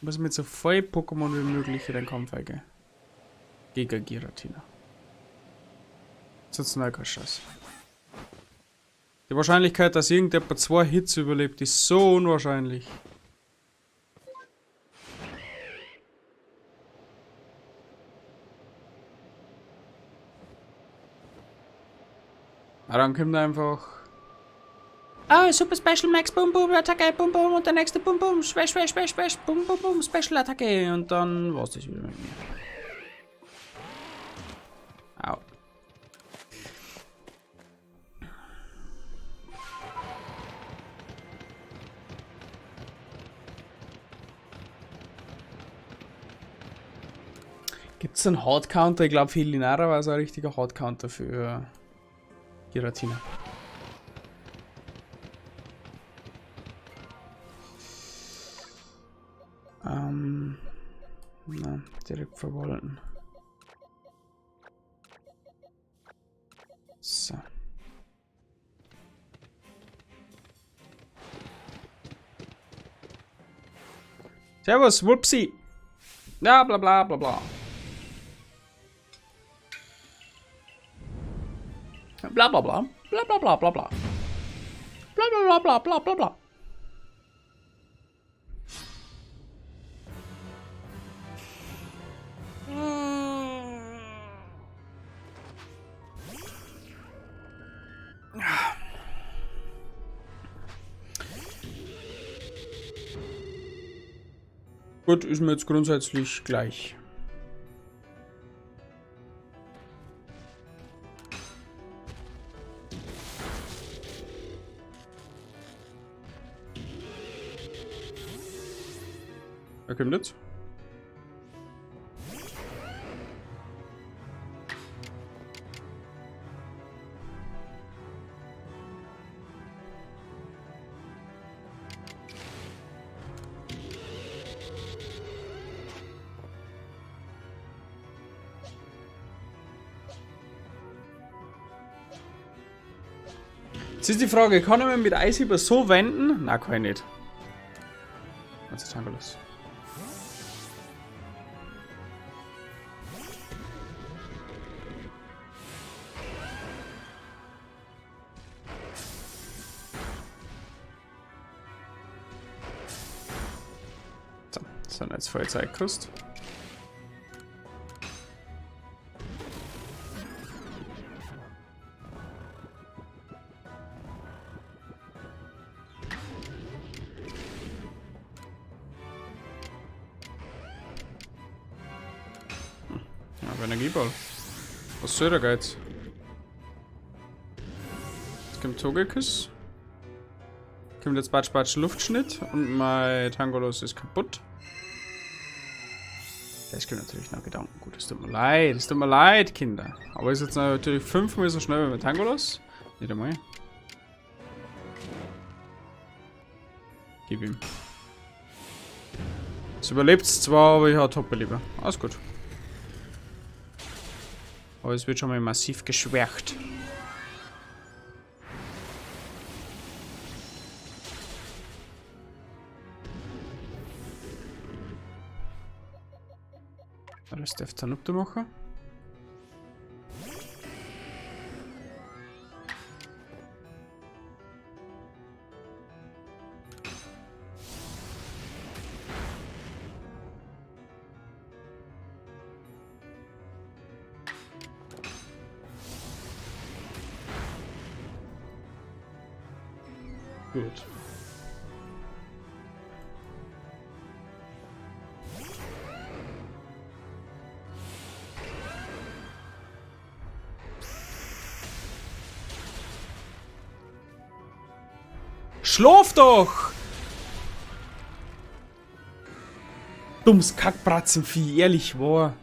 Muss mit so viel Pokémon wie möglich in den Kampf eingehen. Gegen Giratina. Sonst noch kein Scheiß. Die Wahrscheinlichkeit, dass irgendjemand 2 Hits überlebt, ist so unwahrscheinlich. Aber dann kommt einfach. Ah, Super Special Max Boom Boom Attacke, Boom Boom und der nächste Boom Boom, Smash, Smash, Smash, Smash, Boom Boom Boom, Special Attacke und dann war's das wieder mit mir. Au. Gibt's einen Hard Counter? Ich glaube, für Linara war es ein richtiger Hard Counter für Giratina. Na, direkt verwollen. So. Servus, Wupsi. Ja, bla bla bla bla. Bla bla bla. Bla bla bla bla bla. Bla bla bla bla bla bla. Gut, ist mir jetzt grundsätzlich gleich. Wer kommt jetzt? Jetzt ist die Frage, kann ich mir mit Eishieber so wenden? Na, kann ich nicht. Das ist Tangolos. So, das hat jetzt voll Zeit gekostet. Energieball. Was soll der Geiz? Jetzt kommt Togekiss. Kommt jetzt Batsch Luftschnitt und mein Tangolos ist kaputt. Das kommt natürlich noch Gedanken. Gut, es tut mir leid, Kinder. Aber ist jetzt natürlich 5-mal so schnell wie mein Tangolos. Nicht einmal. Gib ihm. Es überlebt zwar, aber ich habe Toppe lieber. Alles gut. Aber es wird schon mal massiv geschwächt. Das darf Zanupte machen. Gut. Schlaf doch! Dummes Kackbratzenvieh, ehrlich wahr.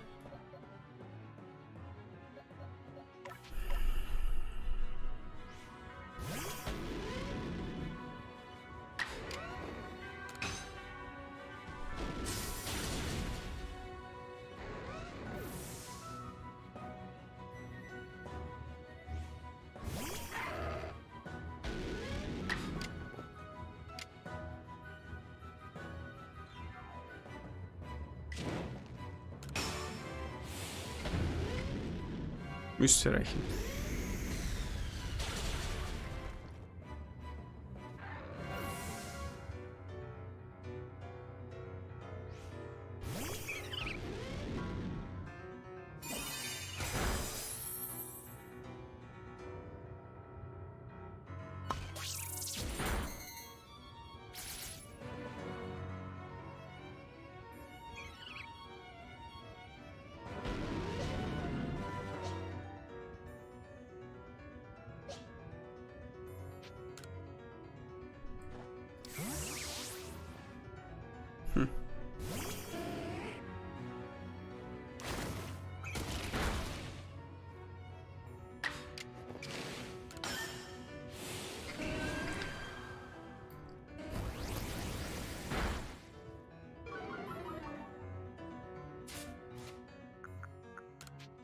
Müsste reichen.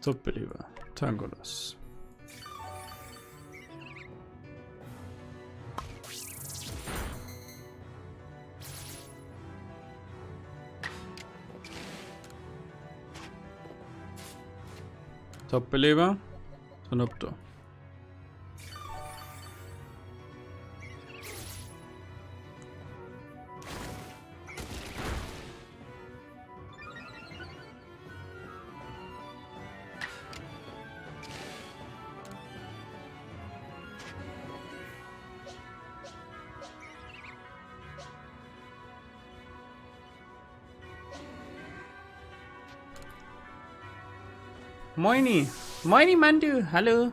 Doppelleber. Tangolos. Doppelleber. Sonopto. Moini. Moini, Mandu. Hallo.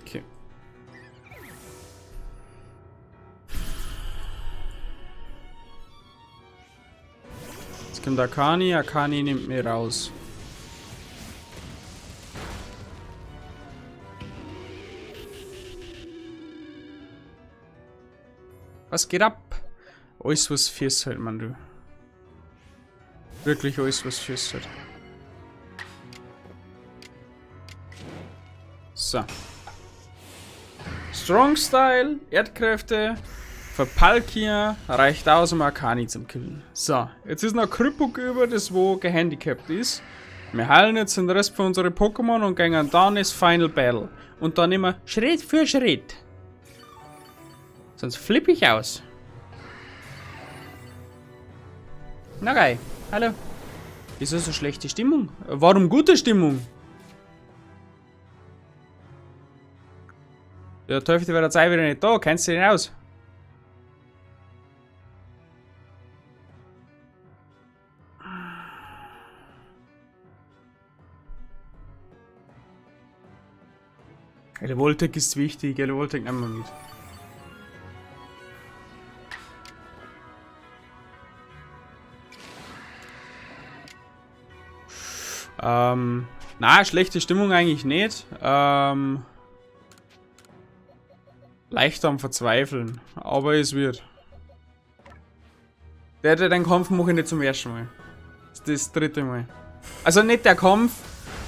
Okay. Jetzt kommt Akani. Akani nimmt mir raus. Was geht ab? Alles was fürs halt, Mann, du. Wirklich alles was fürs halt. So. Strong Style, Erdkräfte, für Palkia reicht aus, um Akani zu killen. So, jetzt ist noch Krüppuk über, das wo gehandicapt ist. Wir heilen jetzt den Rest von unseren Pokémon und gehen dann ins Final Battle. Und dann immer Schritt für Schritt. Sonst flippe ich aus. Na geil, hallo. Wieso so schlechte Stimmung? Warum gute Stimmung? Der Teufel wäre jetzt wieder nicht da, kennst du den aus? Elevoltec ist wichtig, Elevoltec nehmen wir mit. Na, schlechte Stimmung eigentlich nicht. Leicht am Verzweifeln, aber es wird. Den Kampf mache ich nicht zum ersten Mal. Das ist das dritte Mal. Also nicht der Kampf,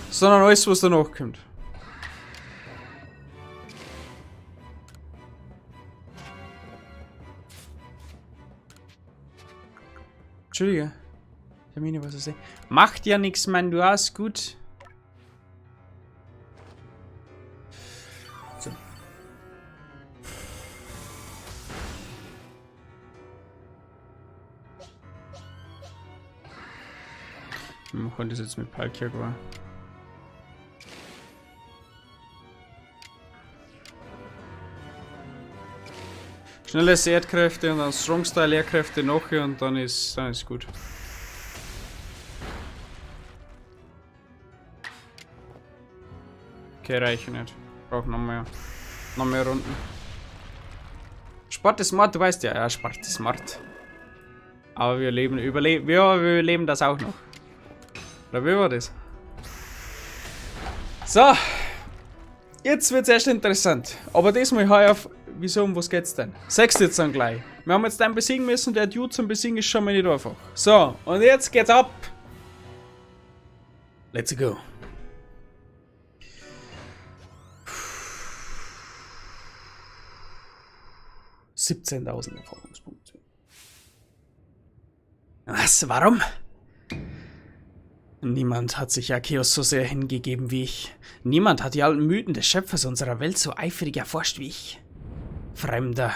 sondern alles, was danach kommt. Entschuldige. Termine, was ich sehe. Macht ja nichts, Mann, du hast gut. So. Wir machen das jetzt mit Palkia gar. Schnelle Erdkräfte und dann Strong-Style Lehrkräfte nachher und dann ist gut. Okay, reichen nicht. Brauch noch mehr Runden. Sport ist smart, du weißt ja. Ja, Sport ist smart. Aber wir überleben das auch noch. Oder wie war das? So. Jetzt wird's erst interessant. Aber diesmal heuer auf. Wieso, um was geht's denn? 6 jetzt dann gleich. Wir haben jetzt einen besiegen müssen, der Dude zum Besiegen ist schon mal nicht einfach. So, und jetzt geht's ab. Let's go. $17.000 Erfahrungspunkte. Was? Warum? Niemand hat sich Arceus so sehr hingegeben wie ich. Niemand hat die alten Mythen des Schöpfers unserer Welt so eifrig erforscht wie ich. Fremder,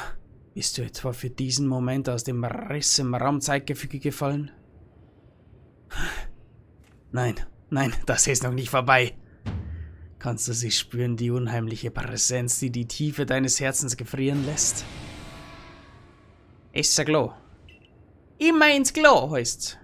bist du etwa für diesen Moment aus dem Riss im Raumzeitgefüge gefallen? Nein, das ist noch nicht vorbei. Kannst du sie spüren, die unheimliche Präsenz, die die Tiefe deines Herzens gefrieren lässt? Ist ja klar. Immer ins Klo, heißt's.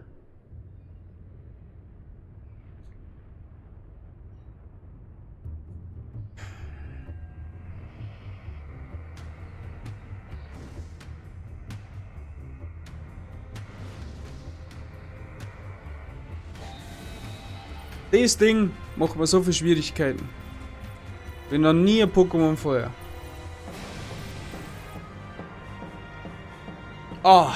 Das Ding macht mir so viele Schwierigkeiten. Bin noch nie ein Pokémon vorher. Ah.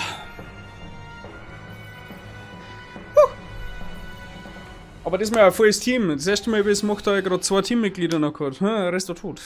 Aber das ist mal ein volles Team. Das erste Mal, wie es macht, habe ich gerade 2 Teammitglieder noch gehabt. Der Rest war tot.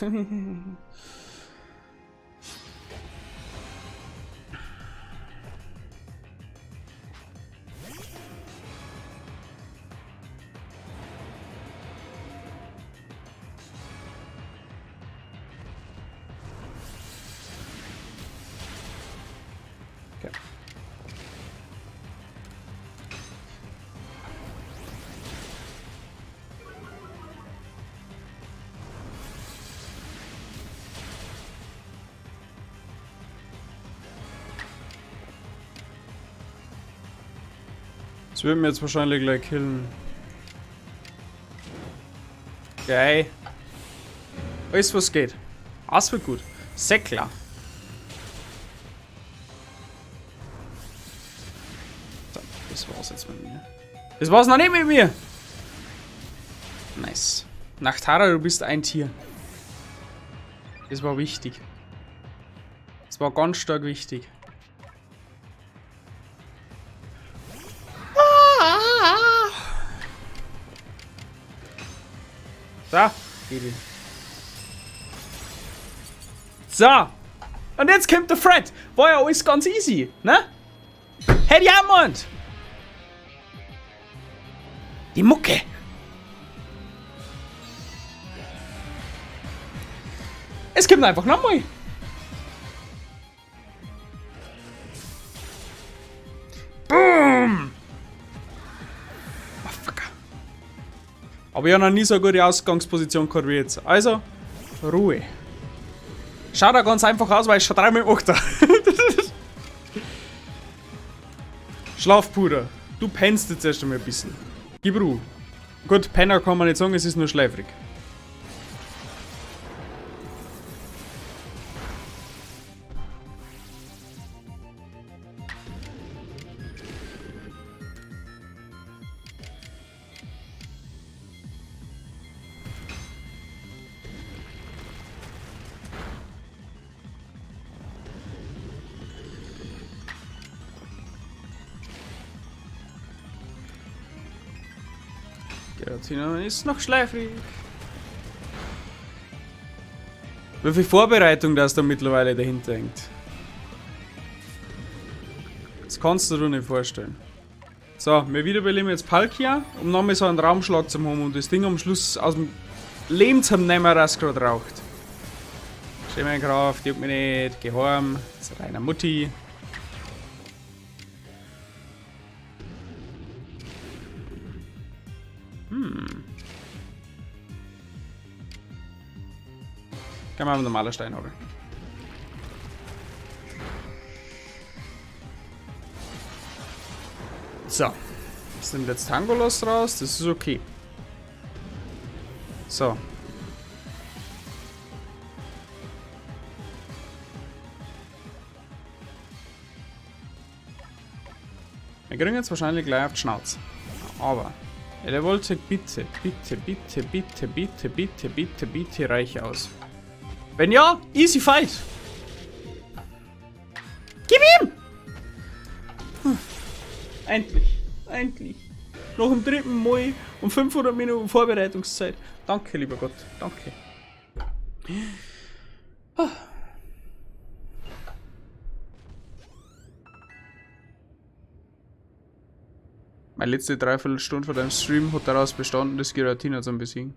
Das wird mir jetzt wahrscheinlich gleich killen. Geil. Alles was geht. Alles wird gut. Sehr klar. So, das war's jetzt mit mir. Das war's noch nicht mit mir! Nice. Nachtara, du bist ein Tier. Das war wichtig. Das war ganz stark wichtig. So, so, und jetzt kommt der Fred. War ja alles ganz easy, ne? Hätte ich auch gemeint. Die Mucke. Es kommt einfach nochmal. Boom. Aber ich habe noch nie so eine gute Ausgangsposition gehabt wie jetzt. Also, Ruhe. Schaut da ganz einfach aus, weil ich schon 3-mal gemacht habe. Schlafpuder. Du pennst jetzt erst einmal ein bisschen. Gib Ruhe. Gut, Penner kann man nicht sagen, es ist nur schläfrig. Giratina ist noch schläfrig. Wie viel Vorbereitung das da mittlerweile dahinter hängt. Das kannst du dir nicht vorstellen. So, wir wiederbeleben jetzt Palkia, um nochmal so einen Raumschlag zu haben und das Ding am Schluss aus dem Leben zu nehmen, das gerade raucht. Steh mir in Kraft, juckt mich nicht, geh heim, das ist reiner Mutti. Kann man mit normaler Steinhagel. So. Jetzt nimmt jetzt Tangolos raus. Das ist okay. So. Wir kriegen jetzt wahrscheinlich gleich auf die Schnauze. Aber, ja, der wollte bitte, bitte, bitte, bitte, bitte, bitte, bitte, bitte reich aus. Wenn ja, easy fight. Gib ihm! Endlich, endlich. Noch im dritten Mal und 500 Minuten Vorbereitungszeit. Danke, lieber Gott, danke. Meine letzte Dreiviertelstunde von deinem Stream hat daraus bestanden, das Giratina zu besiegen.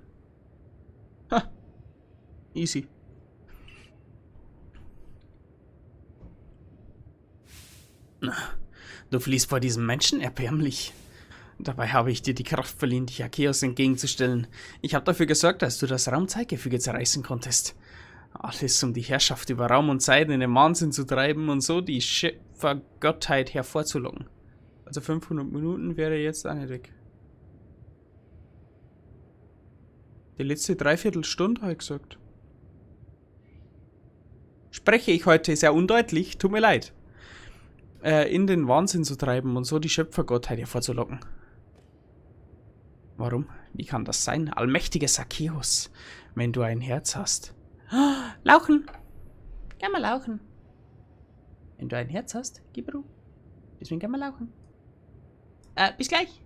Ha! Easy. Du fliehst vor diesem Menschen erbärmlich. Dabei habe ich dir die Kraft verliehen, dich Arceus entgegenzustellen. Ich habe dafür gesorgt, dass du das Raumzeitgefüge zerreißen konntest. Alles, um die Herrschaft über Raum und Zeit in den Wahnsinn zu treiben und so die Schöpfergottheit hervorzulocken. Also 500 Minuten wäre jetzt auch nicht weg. Die letzte Dreiviertelstunde, habe ich gesagt. Spreche ich heute sehr undeutlich? Tut mir leid. In den Wahnsinn zu treiben und so die Schöpfergottheit hervorzulocken. Warum? Wie kann das sein? Allmächtiges Arceus, wenn du ein Herz hast. Lauchen! Gern mal lauchen. Wenn du ein Herz hast, gib Ruhe. Deswegen gern mal lauchen. Bis gleich.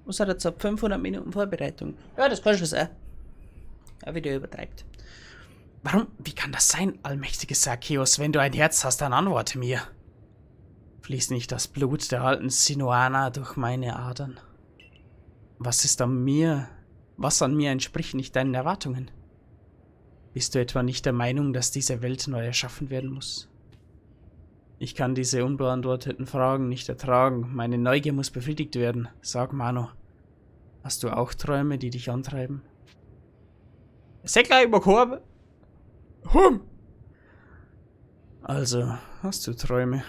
Was hat er jetzt ab 500 Minuten Vorbereitung? Ja, das kann schon sein. Ja, wie der übertreibt. Warum? Wie kann das sein, allmächtiges Arceus? Wenn du ein Herz hast, dann antworte mir. Fließt nicht das Blut der alten Sinuana durch meine Adern? Was an mir entspricht nicht deinen Erwartungen? Bist du etwa nicht der Meinung, dass diese Welt neu erschaffen werden muss? Ich kann diese unbeantworteten Fragen nicht ertragen. Meine Neugier muss befriedigt werden. Sag, Mano, hast du auch Träume, die dich antreiben? Sehr gleich überkommen. Also, hast du Träume?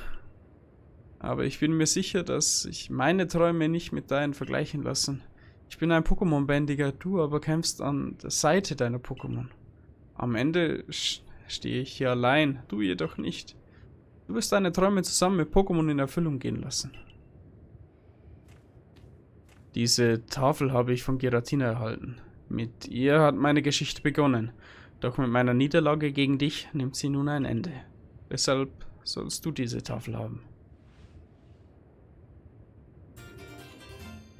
Aber ich bin mir sicher, dass sich meine Träume nicht mit deinen vergleichen lassen. Ich bin ein Pokémon-Bändiger, du aber kämpfst an der Seite deiner Pokémon. Am Ende stehe ich hier allein, du jedoch nicht. Du wirst deine Träume zusammen mit Pokémon in Erfüllung gehen lassen. Diese Tafel habe ich von Giratina erhalten. Mit ihr hat meine Geschichte begonnen. Doch mit meiner Niederlage gegen dich nimmt sie nun ein Ende. Deshalb sollst du diese Tafel haben.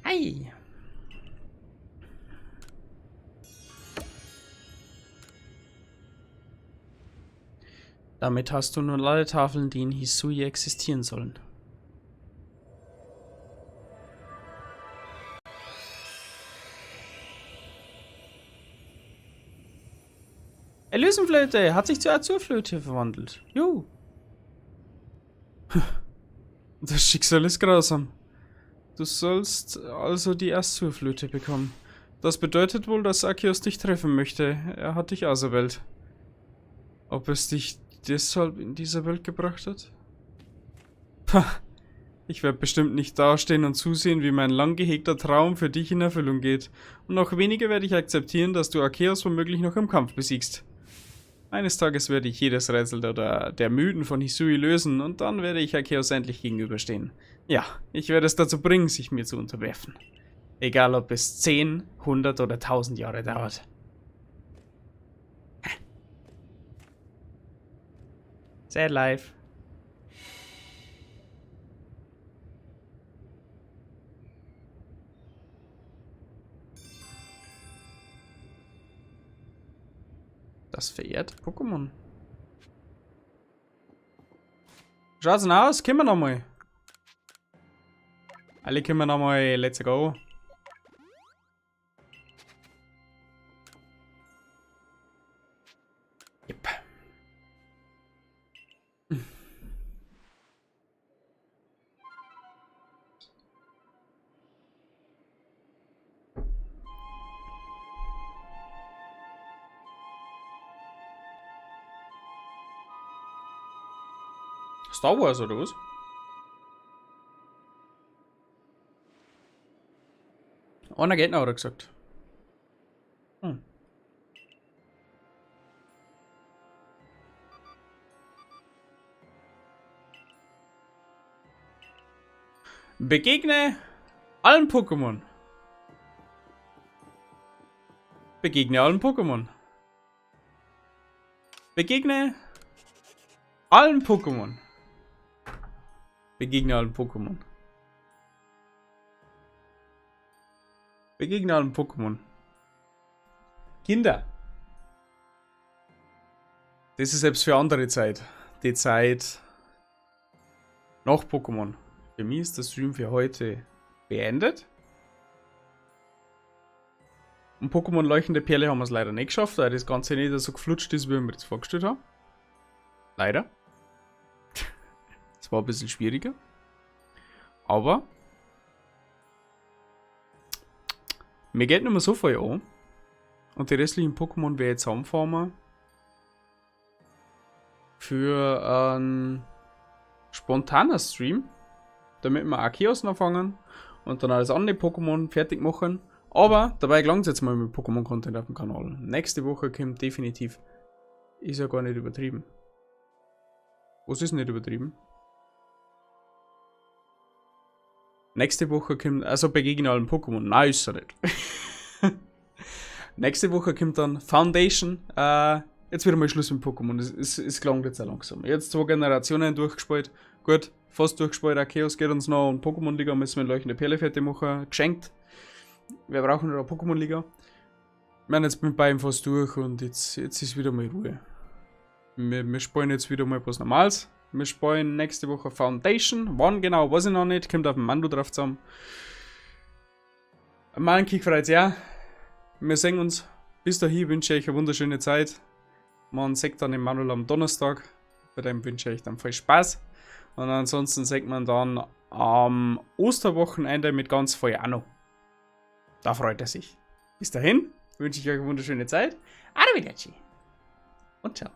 Hi! Damit hast du nun alle Tafeln, die in Hisui existieren sollen. Elysenflöte hat sich zur Azurflöte verwandelt. Jo. Das Schicksal ist grausam. Du sollst also die Azurflöte bekommen. Das bedeutet wohl, dass Arceus dich treffen möchte. Er hat dich auserwählt. Ob es dich deshalb in diese Welt gebracht hat? Pah, ich werde bestimmt nicht dastehen und zusehen, wie mein lang gehegter Traum für dich in Erfüllung geht. Und noch weniger werde ich akzeptieren, dass du Arceus womöglich noch im Kampf besiegst. Eines Tages werde ich jedes Rätsel der Mythen von Hisui lösen und dann werde ich Arceus endlich gegenüberstehen. Ja, ich werde es dazu bringen, sich mir zu unterwerfen. Egal ob es 10, 100 oder 1000 Jahre dauert. Sehr live. Das verehrte Pokémon. Schaut's denn aus? Kommen wir nochmal. Alle kommen nochmal. Let's go. Yep. Star Wars oder was? Einer geht noch, hat er gesagt. Begegne allen Pokémon. Begegne allen Pokémon. Begegne allen Pokémon. Begegne allen Pokémon. Begegne allen Pokémon. Kinder. Das ist selbst für andere Zeit. Die Zeit nach Pokémon. Für mich ist der Stream für heute beendet. Und Pokémon Leuchtende Perle haben wir es leider nicht geschafft, weil das Ganze nicht so geflutscht ist, wie wir mir das vorgestellt haben. Leider. Das war ein bisschen schwieriger. Aber mir geht nicht mehr so viel an. Und die restlichen Pokémon werde ich jetzt zusammenfahren für einen spontanen Stream. Damit wir Arceus noch fangen und dann alles andere Pokémon fertig machen. Aber dabei gelangt es jetzt mal mit Pokémon-Content auf dem Kanal. Nächste Woche kommt definitiv. Ist ja gar nicht übertrieben. Was ist nicht übertrieben? Nächste Woche kommt, also begegne allen Pokémon. Nein, ist er nicht. Nächste Woche kommt dann Foundation. Jetzt wieder mal Schluss mit Pokémon. Es gelangt jetzt auch langsam. Jetzt 2 Generationen durchgespielt. Gut, fast durchgespielt. Arceus geht uns noch und Pokémon Liga müssen wir Leuchtende Perle fertig machen. Geschenkt. Wir brauchen eine Pokémon-Liga. Wir sind jetzt mit beiden fast durch und jetzt ist wieder mal Ruhe. Wir spielen jetzt wieder mal was Normales. Wir spielen nächste Woche Foundation. Wann genau, weiß ich noch nicht. Kommt auf den Mando drauf zusammen. Manki freut sich auch. Wir sehen uns. Bis dahin wünsche ich euch eine wunderschöne Zeit. Man sieht dann im Manuel am Donnerstag. Bei dem wünsche ich euch dann viel Spaß. Und ansonsten sieht man dann am Osterwochenende mit ganz viel Anno. Da freut er sich. Bis dahin wünsche ich euch eine wunderschöne Zeit. Arrivederci. Und ciao.